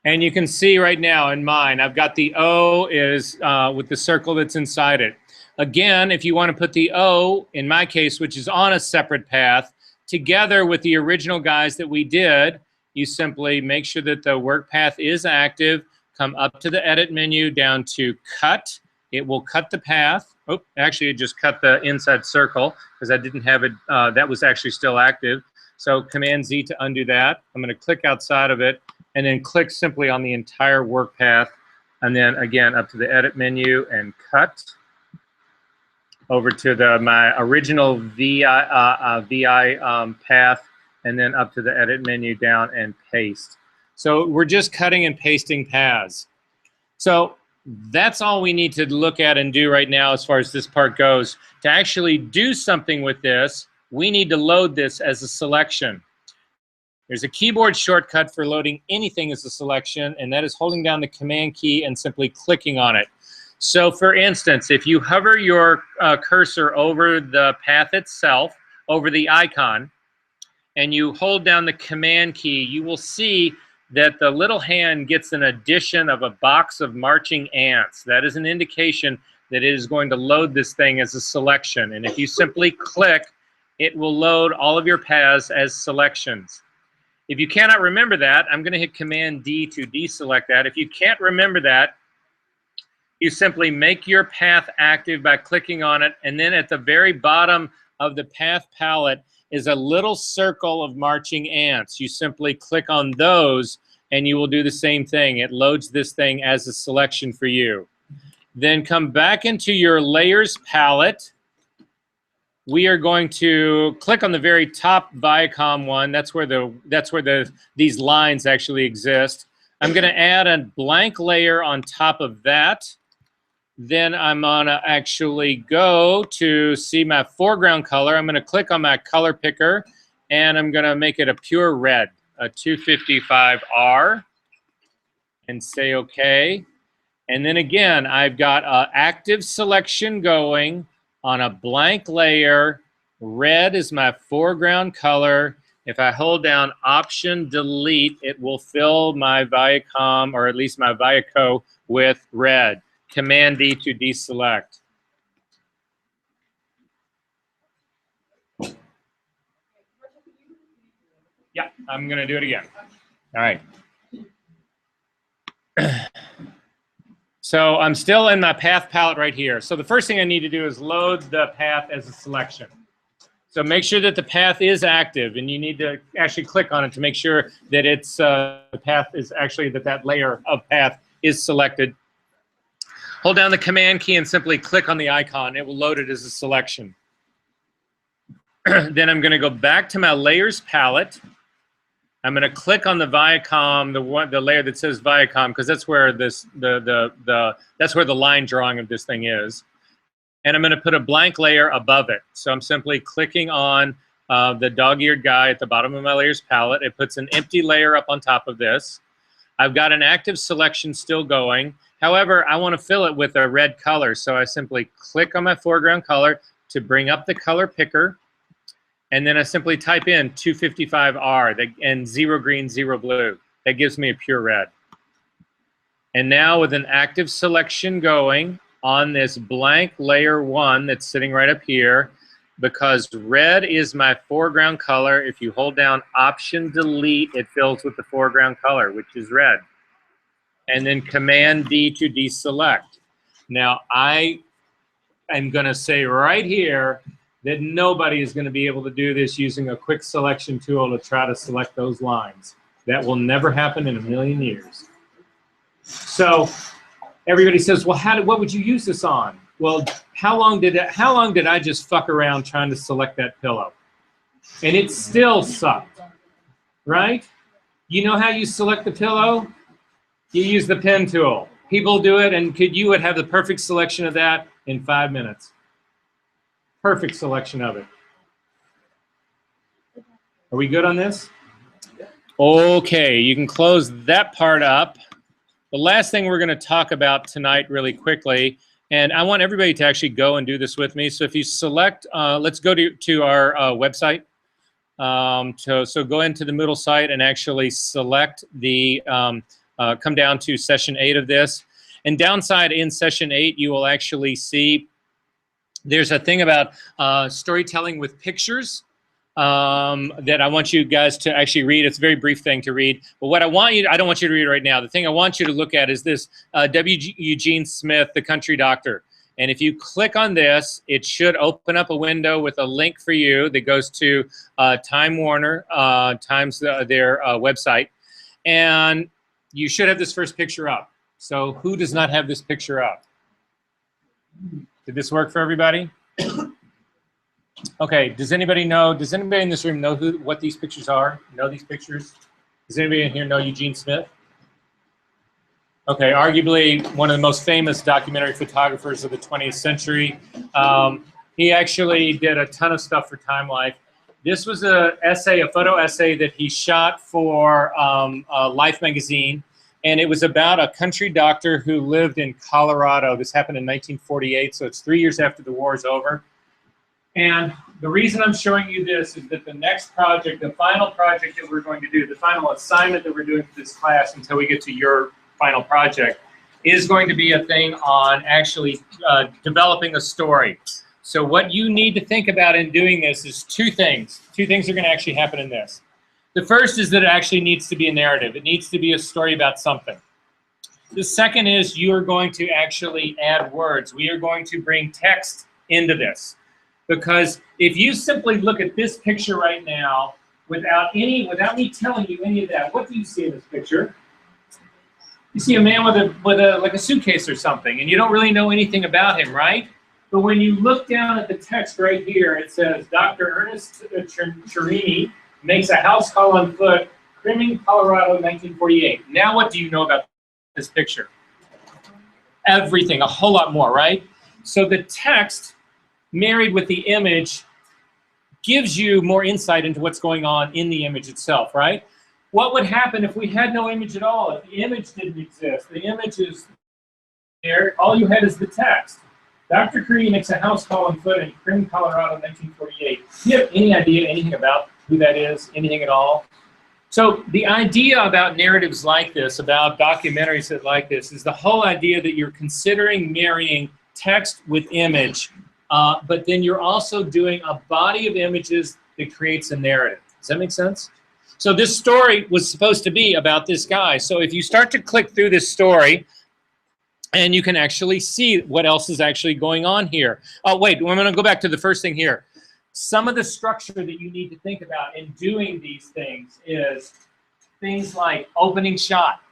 And you can see right now in mine, I've got the O is with the circle that's inside it. Again, if you want to put the O, in my case, which is on a separate path, together with the original guys that we did, you simply make sure that the work path is active, come up to the edit menu, down to cut. It will cut the path. Oh, actually, it just cut the inside circle because I didn't have it. That was actually still active. So Command Z to undo that. I'm going to click outside of it and then click simply on the entire work path. And then again, up to the edit menu and cut over to my original VI path, and then up to the edit menu down and paste. So we're just cutting and pasting paths. So that's all we need to look at and do right now as far as this part goes. To actually do something with this, we need to load this as a selection. There's a keyboard shortcut for loading anything as a selection, and that is holding down the Command key and simply clicking on it. So for instance, if you hover your cursor over the path itself, over the icon, and you hold down the Command key, you will see that the little hand gets an addition of a box of marching ants. That is an indication that it is going to load this thing as a selection. And if you simply click, it will load all of your paths as selections. If you cannot remember that, I'm going to hit Command D to deselect that. If you can't remember that, you simply make your path active by clicking on it, and then at the very bottom of the path palette is a little circle of marching ants. You simply click on those and you will do the same thing. It loads this thing as a selection for you. Then come back into your layers palette. We are going to click on the very top Viacom one. That's where these lines actually exist. I'm going to add a blank layer on top of that. Then I'm going to actually go to see my foreground color. I'm going to click on my color picker, and I'm going to make it a pure red, a 255R, and say OK. And then again, I've got an active selection going on a blank layer. Red is my foreground color. If I hold down Option Delete, it will fill my Viacom, or at least my Viaco, with red. Command D to deselect. Yeah, I'm going to do it again. All right. So I'm still in my path palette right here. So the first thing I need to do is load the path as a selection. So make sure that the path is active, and you need to actually click on it to make sure that it's the path is actually that layer of path is selected. Hold down the Command key and simply click on the icon. It will load it as a selection. Then I'm going to go back to my layers palette. I'm going to click on the Viacom, the layer that says Viacom, because that's where that's where the line drawing of this thing is. And I'm going to put a blank layer above it. So I'm simply clicking on the dog-eared guy at the bottom of my layers palette. It puts an empty layer up on top of this. I've got an active selection still going. However, I want to fill it with a red color, so I simply click on my foreground color to bring up the color picker, and then I simply type in 255R and 0 green, 0 blue. That gives me a pure red. And now with an active selection going on this blank layer 1 that's sitting right up here, because red is my foreground color, if you hold down Option Delete, it fills with the foreground color, which is red. And then Command D to deselect. Now I am going to say right here that nobody is going to be able to do this using a quick selection tool to try to select those lines. That will never happen in a million years. So everybody says, well, what would you use this on? Well, how long did I just fuck around trying to select that pillow? And it still sucked, right? You know how you select the pillow? You use the pen tool. People do it, and you would have the perfect selection of that in 5 minutes. Perfect selection of it. Are we good on this? Okay, you can close that part up. The last thing we're going to talk about tonight really quickly, and I want everybody to actually go and do this with me. So if you select, let's go to our website. So go into the Moodle site and actually select the come down to session 8 of this. And downside in session 8, you will actually see there's a thing about storytelling with pictures that I want you guys to actually read. It's a very brief thing to read. But what I don't want you to read right now. The thing I want you to look at is this Eugene Smith, the country doctor. And if you click on this, it should open up a window with a link for you that goes to Time Warner, their website. And you should have this first picture up. So who does not have this picture up? Did this work for everybody? Okay, does anybody in this room know what these pictures are? Know these pictures? Does anybody in here know Eugene Smith? Okay, arguably one of the most famous documentary photographers of the 20th century. He actually did a ton of stuff for Time Life. This was a photo essay that he shot for Life magazine, and it was about a country doctor who lived in Colorado. This happened in 1948, so it's 3 years after the war is over. And the reason I'm showing you this is that the next project, the final project that we're going to do, the final assignment that we're doing for this class until we get to your final project, is going to be a thing on actually developing a story. So what you need to think about in doing this is two things. Two things are going to actually happen in this. The first is that it actually needs to be a narrative. It needs to be a story about something. The second is you are going to actually add words. We are going to bring text into this. Because if you simply look at this picture right now, without me telling you any of that, what do you see in this picture? You see a man with a suitcase or something, and you don't really know anything about him, right? But when you look down at the text right here, it says, Dr. Ernest Cherini makes a house call on foot, Criming, Colorado, 1948. Now what do you know about this picture? Everything, a whole lot more, right? So the text married with the image gives you more insight into what's going on in the image itself, right? What would happen if we had no image at all? If the image didn't exist, the image is there, all you had is the text. Dr. Cree makes a house call on foot in Crim, Colorado, 1948. Do you have any idea anything about who that is? Anything at all? So the idea about narratives like this, about documentaries that like this, is the whole idea that you're considering marrying text with image, but then you're also doing a body of images that creates a narrative. Does that make sense? So this story was supposed to be about this guy. So if you start to click through this story, and you can actually see what else is actually going on here. Oh, wait, I'm going to go back to the first thing here. Some of the structure that you need to think about in doing these things is things like opening shot.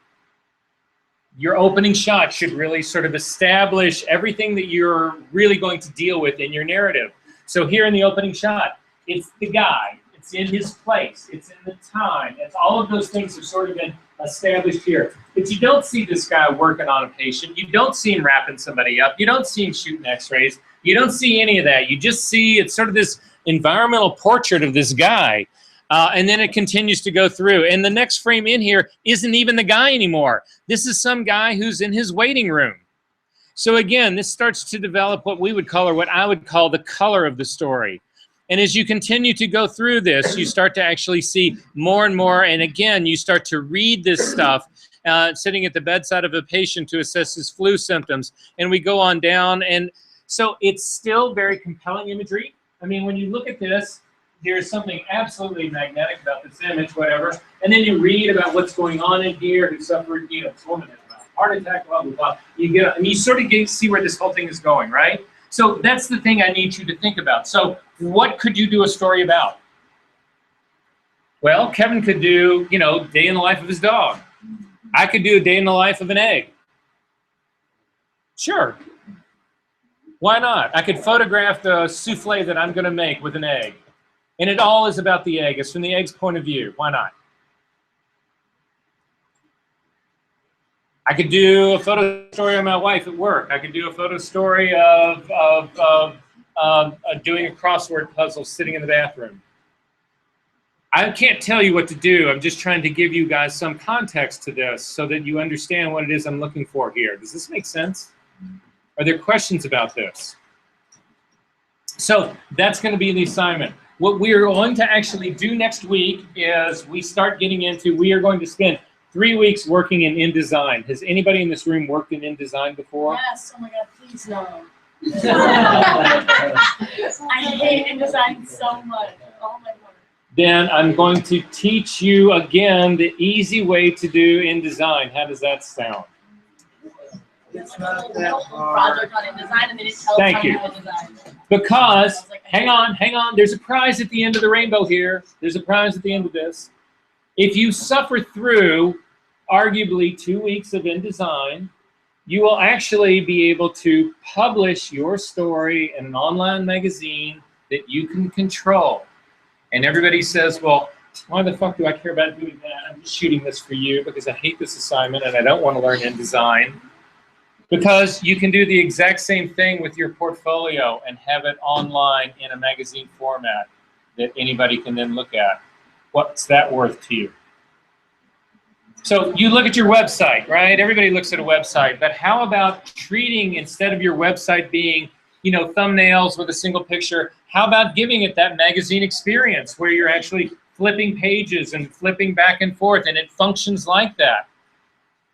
Your opening shot should really sort of establish everything that you're really going to deal with in your narrative. So here in the opening shot, it's the guy. It's in his place. It's in the time. It's all of those things have sort of been established here. But you don't see this guy working on a patient. You don't see him wrapping somebody up. You don't see him shooting x-rays. You don't see any of that. You just see it's sort of this environmental portrait of this guy. And then it continues to go through. And the next frame in here isn't even the guy anymore. This is some guy who's in his waiting room. So again, this starts to develop what we would call, or what I would call, the color of the story. And as you continue to go through this, you start to actually see more and more. And again, you start to read this stuff, sitting at the bedside of a patient to assess his flu symptoms. And we go on down. And so it's still very compelling imagery. I mean, when you look at this, there's something absolutely magnetic about this image, whatever. And then you read about what's going on in here, who suffered, you know, this woman had a heart attack, blah, blah, blah. You sort of see where this whole thing is going, right? So that's the thing I need you to think about. So what could you do a story about? Well, Kevin could do, you know, day in the life of his dog. I could do a day in the life of an egg. Sure. Why not? I could photograph the souffle that I'm going to make with an egg. And it all is about the egg. It's from the egg's point of view. Why not? I could do a photo story of my wife at work. I could do a photo story of doing a crossword puzzle sitting in the bathroom. I can't tell you what to do. I'm just trying to give you guys some context to this so that you understand what it is I'm looking for here. Does this make sense? Are there questions about this? So that's going to be the assignment. What we are going to actually do next week is we are going to spend 3 weeks working in InDesign. Has anybody in this room worked in InDesign before? Yes. Oh my God, please no. I hate InDesign so much. Oh my God. Then I'm going to teach you again the easy way to do InDesign. How does that sound? It's not that hard. Project on InDesign, and then it tells Thank how you. to design. Because, hang on, there's a prize at the end of the rainbow here. There's a prize at the end of this. If you suffer through arguably 2 weeks of InDesign, you will actually be able to publish your story in an online magazine that you can control. And everybody says, well, why the fuck do I care about doing that? I'm just shooting this for you because I hate this assignment and I don't want to learn InDesign. Because you can do the exact same thing with your portfolio and have it online in a magazine format that anybody can then look at. What's that worth to you? So you look at your website, right? Everybody looks at a website, but how about treating, instead of your website being, you know, thumbnails with a single picture, how about giving it that magazine experience where you're actually flipping pages and flipping back and forth, and it functions like that?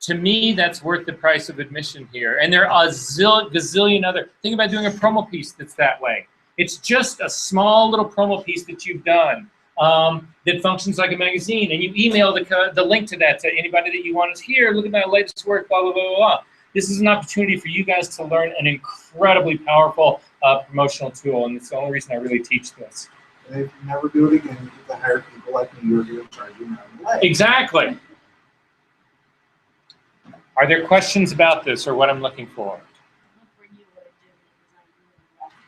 To me, that's worth the price of admission here. And there are a gazillion other, think about doing a promo piece that's that way. It's just a small little promo piece that you've done that functions like a magazine, and you email the link to that to anybody that you want to hear. Look at my latest work, blah, blah, blah, blah, blah. This is an opportunity for you guys to learn an incredibly powerful promotional tool, and it's the only reason I really teach this. And if you never do it again, you get to hire people like me who are going to charge you $9. Exactly. Are there questions about this or what I'm looking for?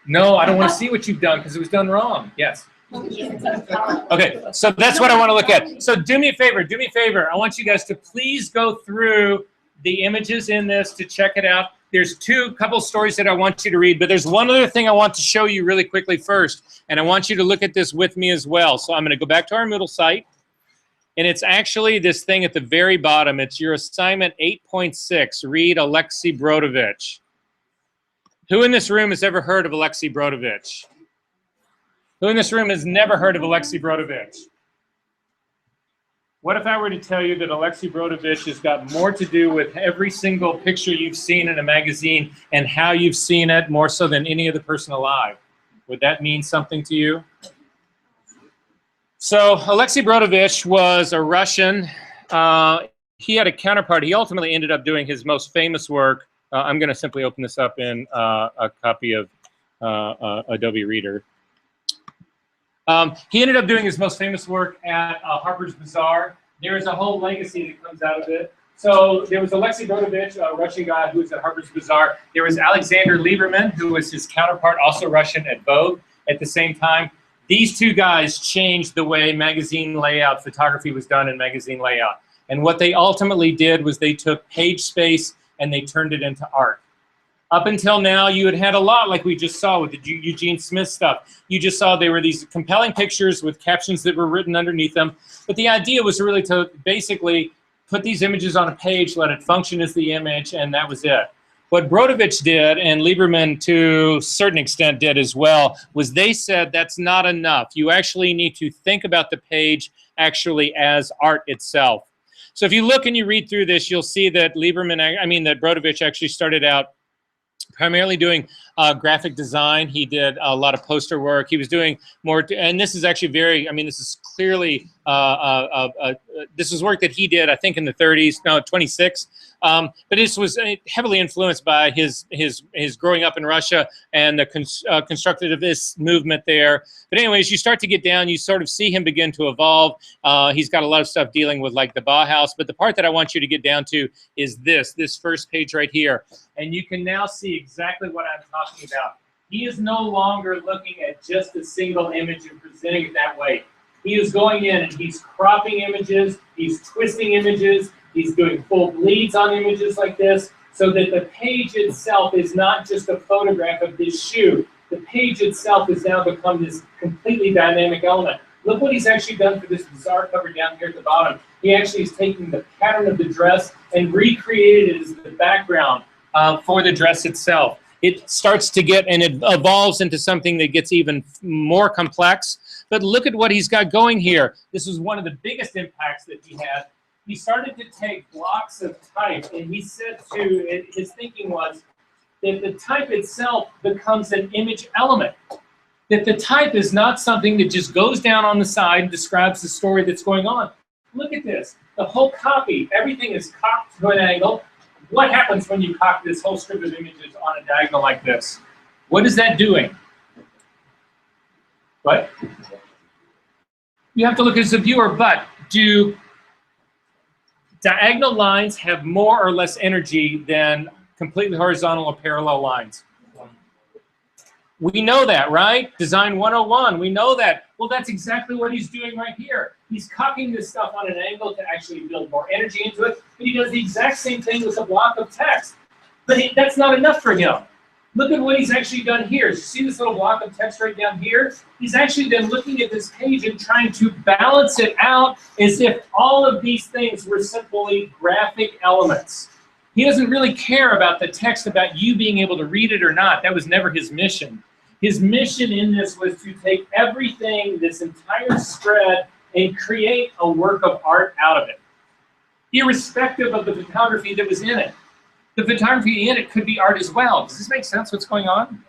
No, I don't want to see what you've done because it was done wrong. Yes. Okay, so that's what I want to look at. So do me a favor. I want you guys to please go through the images in this to check it out. There's couple stories that I want you to read, but there's one other thing I want to show you really quickly first, and I want you to look at this with me as well. So I'm going to go back to our Moodle site, and it's actually this thing at the very bottom. It's your assignment 8.6, read Alexei Brodovich. Who in this room has ever heard of Alexei Brodovich? Who in this room has never heard of Alexei Brodovich? What if I were to tell you that Alexei Brodovich has got more to do with every single picture you've seen in a magazine and how you've seen it more so than any other person alive? Would that mean something to you? So Alexei Brodovich was a Russian. He had a counterpart. He ultimately ended up doing his most famous work. I'm going to simply open this up in a copy of Adobe Reader. He ended up doing his most famous work at Harper's Bazaar. There is a whole legacy that comes out of it. So there was Alexei Brodovich, a Russian guy who was at Harper's Bazaar. There was Alexander Lieberman, who was his counterpart, also Russian, at Vogue at the same time. These two guys changed the way magazine layout, photography was done in magazine layout. And what they ultimately did was they took page space and they turned it into art. Up until now, you had a lot like we just saw with the Eugene Smith stuff. You just saw there were these compelling pictures with captions that were written underneath them. But the idea was really to basically put these images on a page, let it function as the image, and that was it. What Brodovich did, and Lieberman to a certain extent did as well, was they said that's not enough. You actually need to think about the page actually as art itself. So if you look and you read through this, you'll see that that Brodovich actually started out primarily doing graphic design. He did a lot of poster work. He was doing more, and this is actually this is clearly, this was work that he did, I think, in the 30s, no, 26. But this was heavily influenced by his growing up in Russia and the constructivist movement there. But anyways, you start to get down, you sort of see him begin to evolve. He's got a lot of stuff dealing with like the Bauhaus. But the part that I want you to get down to is this first page right here. And you can now see exactly what I'm talking about. He is no longer looking at just a single image and presenting it that way. He is going in and he's cropping images, he's twisting images, he's doing full bleeds on images like this, so that the page itself is not just a photograph of this shoe. The page itself has now become this completely dynamic element. Look what he's actually done for this bizarre cover down here at the bottom. He actually is taking the pattern of the dress and recreated it as the background for the dress itself. It starts to get, and it evolves into something that gets even more complex. But look at what he's got going here. This was one of the biggest impacts that he had. He started to take blocks of type, and he said his thinking was that the type itself becomes an image element. That the type is not something that just goes down on the side and describes the story that's going on. Look at this. The whole copy, everything is cocked to an angle. what happens when you copy this whole strip of images on a diagonal like this? What is that doing? What? You have to look as a viewer, but do diagonal lines have more or less energy than completely horizontal or parallel lines? We know that, right? Design 101, we know that. Well, that's exactly what he's doing right here. He's copying this stuff on an angle to actually build more energy into it, but he does the exact same thing with a block of text. But that's not enough for him. Look at what he's actually done here. You see this little block of text right down here? He's actually then looking at this page and trying to balance it out as if all of these things were simply graphic elements. He doesn't really care about the text, about you being able to read it or not. That was never his mission. His mission in this was to take everything, this entire spread, and create a work of art out of it, irrespective of the photography that was in it. The photography in it could be art as well. Does this make sense, what's going on?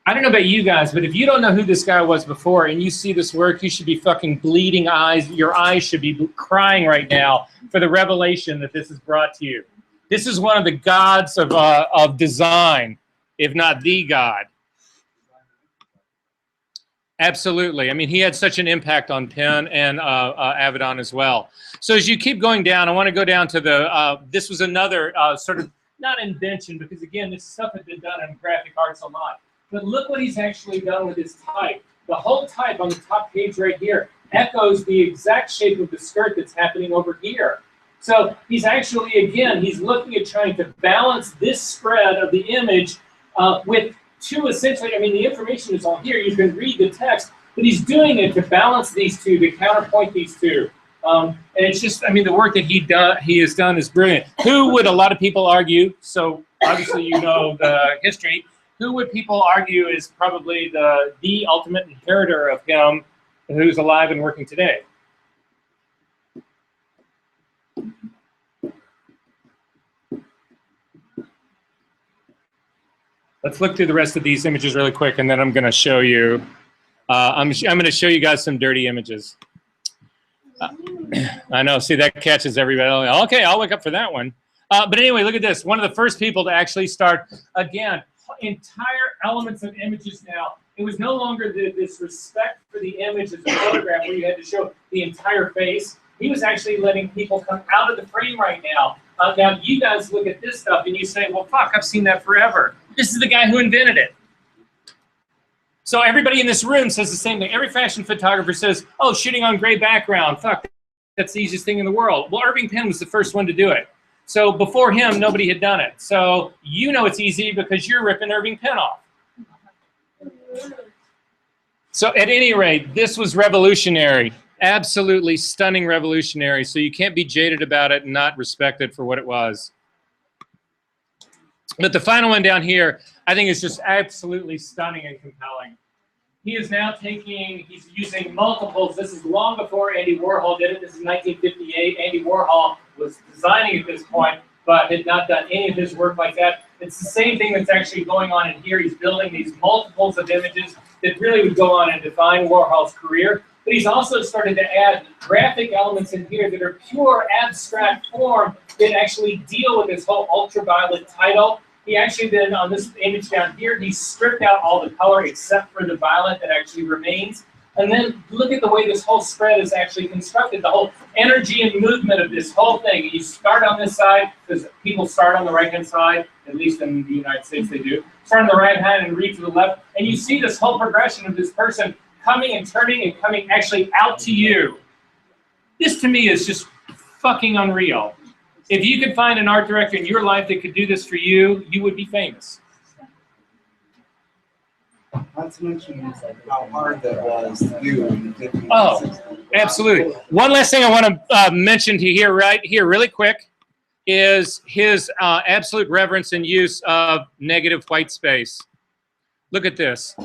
I don't know about you guys, but if you don't know who this guy was before and you see this work, you should be fucking bleeding eyes. Your eyes should be crying right now for the revelation that this has brought to you. This is one of the gods of design, if not the god. Absolutely. I mean, he had such an impact on Penn and Avedon as well. So as you keep going down, I want to go down to the, this was another sort of, not invention, because again, this stuff had been done in graphic arts a lot. But look what he's actually done with his type. The whole type on the top page right here echoes the exact shape of the skirt that's happening over here. So he's actually, again, he's looking at trying to balance this spread of the image with two essentially, I mean, the information is all here. You can read the text, but he's doing it to balance these two, to counterpoint these two. And it's just, I mean, the work that he has done is brilliant. Who would a lot of people argue, so obviously you know the history, who would people argue is probably the ultimate inheritor of him who's alive and working today? Let's look through the rest of these images really quick, and then I'm going to show you. I'm going to show you guys some dirty images. I know. See, that catches everybody. Okay, I'll wake up for that one. But anyway, look at this. One of the first people to actually start, again, entire elements of images now. It was no longer this respect for the image as a photograph where you had to show the entire face. He was actually letting people come out of the frame right now. Now, you guys look at this stuff and you say, well, fuck, I've seen that forever. This is the guy who invented it. So everybody in this room says the same thing. Every fashion photographer says, oh, shooting on gray background, fuck, that's the easiest thing in the world. Well, Irving Penn was the first one to do it. So before him, nobody had done it. So you know it's easy because you're ripping Irving Penn off. So at any rate, this was revolutionary. Absolutely stunning revolutionary. So you can't be jaded about it and not respect it for what it was. But the final one down here, I think is just absolutely stunning and compelling. He is now taking, he's using multiples. This is long before Andy Warhol did it. This is 1958. Andy Warhol was designing at this point, but had not done any of his work like that. It's the same thing that's actually going on in here. He's building these multiples of images that really would go on and define Warhol's career. But he's also started to add graphic elements in here that are pure abstract form that actually deal with this whole ultraviolet title. He actually then, on this image down here, he stripped out all the color except for the violet that actually remains. And then look at the way this whole spread is actually constructed, the whole energy and movement of this whole thing. You start on this side, because people start on the right-hand side, at least in the United States they do. Start on the right hand and read to the left, and you see this whole progression of this person coming and turning and coming actually out to you. This to me is just fucking unreal. If you could find an art director in your life that could do this for you, you would be famous. Not to mention how hard that was to do in the 50s. Oh, absolutely. One last thing I want to mention to you here, right here, really quick, is his absolute reverence and use of negative white space. Look at this.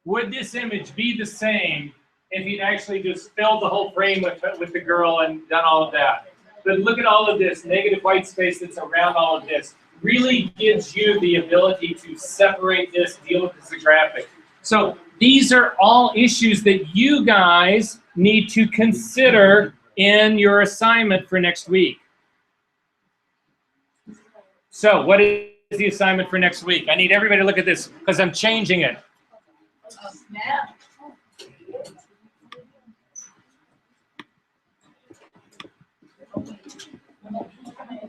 Would this image be the same if he'd actually just filled the whole frame with the girl and done all of that? But look at all of this negative white space that's around all of this. Really gives you the ability to separate this, deal with this as a graphic. So these are all issues that you guys need to consider in your assignment for next week. So what is the assignment for next week? I need everybody to look at this because I'm changing it.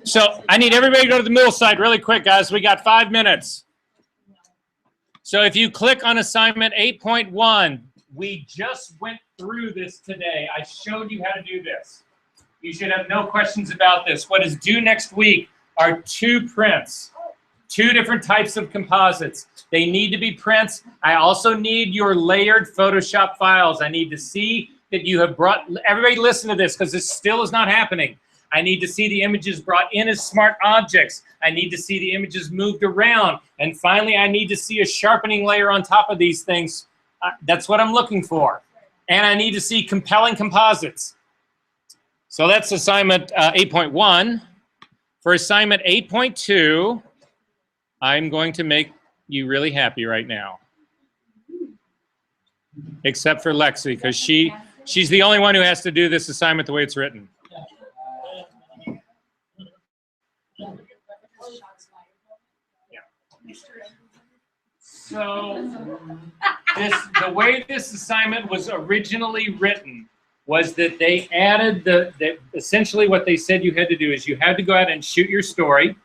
So I need everybody to go to the middle side really quick, guys. We got 5 minutes. So if you click on assignment 8.1, we just went through this today. I showed you how to do this. You should have no questions about this. What is due next week are 2 prints, 2 different types of composites. They need to be prints. I also need your layered Photoshop files. I need to see that you have brought, everybody listen to this because this still is not happening. I need to see the images brought in as smart objects. I need to see the images moved around. And finally, I need to see a sharpening layer on top of these things. That's what I'm looking for. And I need to see compelling composites. So that's assignment 8.1. For assignment 8.2, I'm going to make you really happy right now. Except for Lexi, because she's the only one who has to do this assignment the way it's written. So the way this assignment was originally written was that they added essentially what they said you had to do is you had to go out and shoot your story.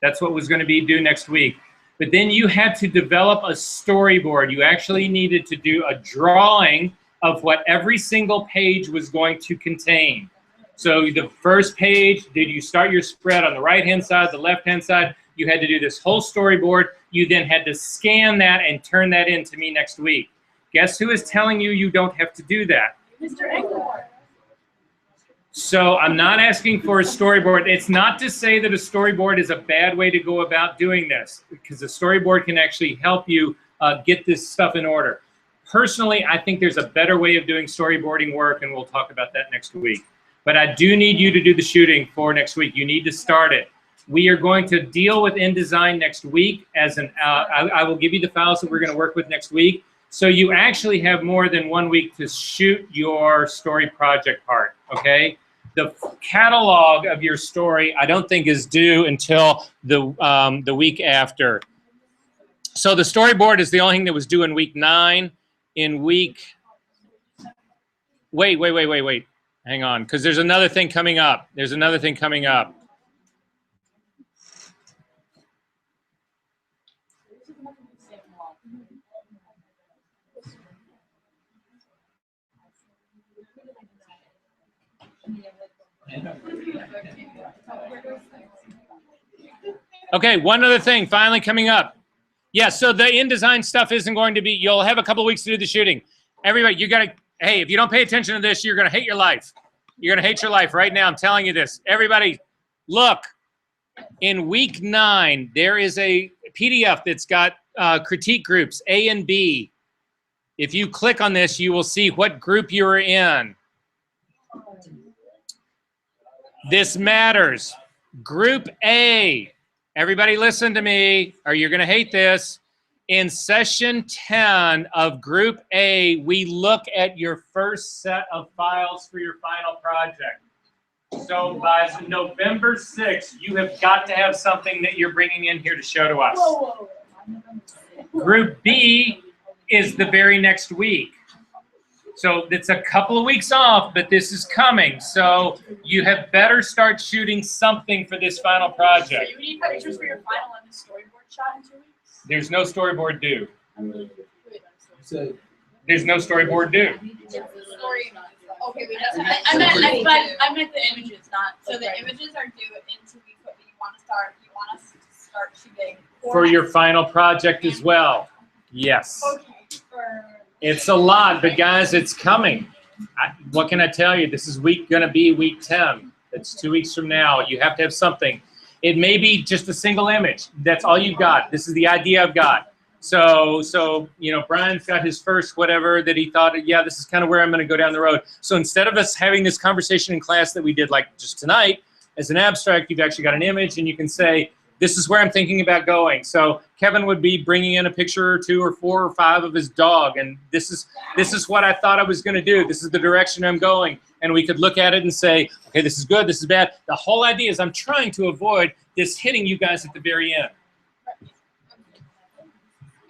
That's what was going to be due next week. But then you had to develop a storyboard. You actually needed to do a drawing of what every single page was going to contain. So the first page, did you start your spread on the right-hand side, the left-hand side? You had to do this whole storyboard. You then had to scan that and turn that in to me next week. Guess who is telling you you don't have to do that? Mr. Engelhard. So I'm not asking for a storyboard. It's not to say that a storyboard is a bad way to go about doing this, because a storyboard can actually help you get this stuff in order. Personally, I think there's a better way of doing storyboarding work, and we'll talk about that next week. But I do need you to do the shooting for next week. You need to start it. We are going to deal with InDesign next week. I will give you the files that we're going to work with next week. So you actually have more than 1 week to shoot your story project part, okay? The catalog of your story, I don't think is due until the week after. So the storyboard is the only thing that was due in week 9. In week, wait. Hang on, because there's another thing coming up. There's another thing coming up. Okay, one other thing finally coming up. Yeah, so the InDesign stuff isn't going to be, you'll have a couple weeks to do the shooting. Everybody, you gotta, hey, if you don't pay attention to this, you're gonna hate your life. You're gonna hate your life right now, I'm telling you this. Everybody, look, in week 9, there is a PDF that's got critique groups, A and B. If you click on this, you will see what group you're in. This matters. Group A, everybody listen to me, or you're going to hate this. In session 10 of Group A, we look at your first set of files for your final project. So by November 6th, you have got to have something that you're bringing in here to show to us. Group B is the very next week. So it's a couple of weeks off, but this is coming. So you have better start shooting something for this final project. So you need pictures for your final and the storyboard shot in 2 weeks? There's no storyboard due. So, There's no storyboard due. Okay, we I meant the images, not. So the images are due in 2 weeks, but you want us to start shooting For your final project as well. Yes. Okay. It's a lot, but guys, it's coming. What can I tell you? This is going to be week 10. It's 2 weeks from now. You have to have something. It may be just a single image. That's all you've got. This is the idea I've got. So you know, Brian's got his first whatever that he thought, yeah, this is kind of where I'm going to go down the road. So instead of us having this conversation in class that we did like just tonight, as an abstract, you've actually got an image, and you can say, this is where I'm thinking about going. So Kevin would be bringing in a picture or 2 or 4 or 5 of his dog, and this is what I thought I was going to do. This is the direction I'm going, and we could look at it and say, okay, this is good, this is bad. The whole idea is I'm trying to avoid this hitting you guys at the very end.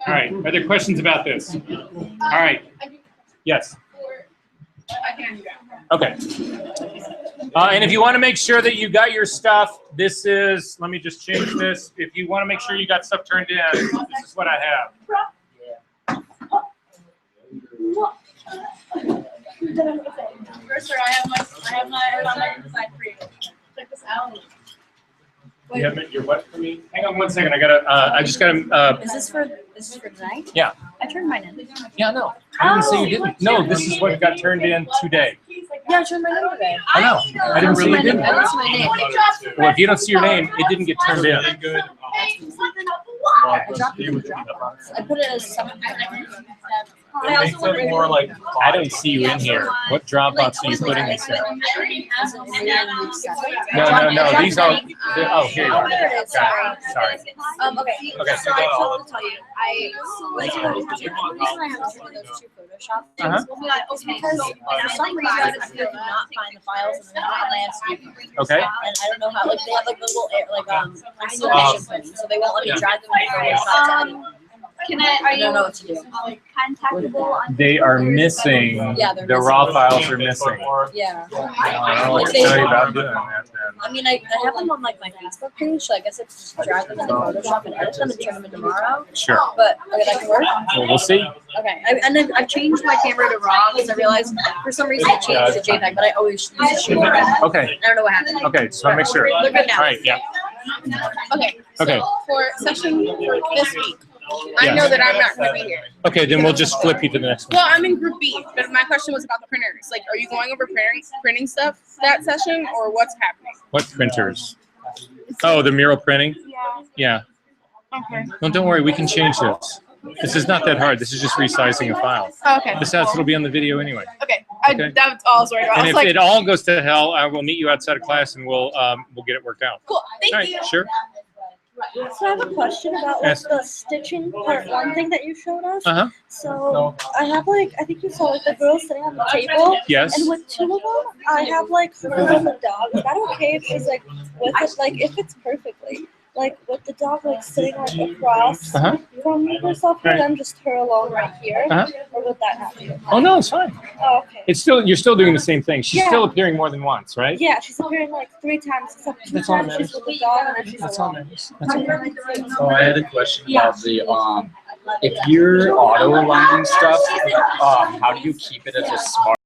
All right, are there questions about this? All right, yes. I can do that. Okay. And if you want to make sure that you got your stuff, this is, let me just change this. If you want to make sure you got stuff turned in, this is what I have. First, sir, I have my side for you. Check this out. You have your what for me? Hang on 1 second. I just gotta. Is this for tonight? Yeah. I turned mine in. Yeah, no. I didn't say you didn't. No, this is what got turned in today. Yeah, I turned mine in today. I know. I didn't say you didn't. I didn't see my name. Well, if you don't see your name, it didn't get turned in. I dropped it in the Dropbox. I put it as something. I also wonder more like I don't see you in here. What Dropbox are you putting this in? No. These are. Oh, here you are. Got it. Sorry. Okay. Okay. So I told to tell you, the reason I have to do those 2 Photoshop things is because for some reason I could not find the files and they're not landscaping. Okay. And I don't know how, like, they have like little isolation things, so they won't let me drag them in Photoshop to edit. I don't know what to do. contactable on They are missing. Yeah, they're The missing. raw files are missing. Yeah. I'll tell you about doing that then. I mean, I have them on like my Facebook page, so I guess I just drag them into Photoshop and edit them and turn them in tomorrow. Sure. But okay, that can work. Well, we'll see. Okay, and then I've changed my camera to RAW because I realized for some reason it changed to JPEG, but I always use a shoot. I Okay. don't know what happened. Okay. So I'll make sure. They're good now. All right. Yeah. Okay. Okay. So for session for this week, I Yes. know that I'm not going to be here. Okay. Then we'll just flip you to the next one. Well, I'm in Group B, but my question was about the printers. Like, are you going over printing stuff that session, or what's happening? What printers? Oh, the mural printing? Yeah. Yeah. Okay. No, don't worry. We can change this. This is not that hard. This is just resizing a file. Oh, okay. Besides, it'll be on the video anyway. Okay. Okay. That's all I was worried about. I And was if like, it all goes to hell, I will meet you outside of class and we'll get it worked out. cool. All Thank right. you. Sure. So I have a question about like Yes. the stitching part 1 thing that you showed us. Uh-huh. So I have like, I think you saw like the girl sitting on the table. Yes. And with 2 of them, I have like her and the dog. Is that okay if she's like with it, like if it's perfectly? Like with the dog like sitting like across Uh-huh. from herself and Right. then just her alone right here? Uh-huh. Or would that happen? Oh, no, it's fine. Oh, okay. It's still, you're still doing the same thing. She's Yeah. still appearing more than once, right? Yeah, she's appearing like 3 times, except 2 That's all that times she's matters. with the dog and then she's That's all alone. that matters. That's all. So I had a question about the if you're auto aligning stuff, how do you keep it as a smart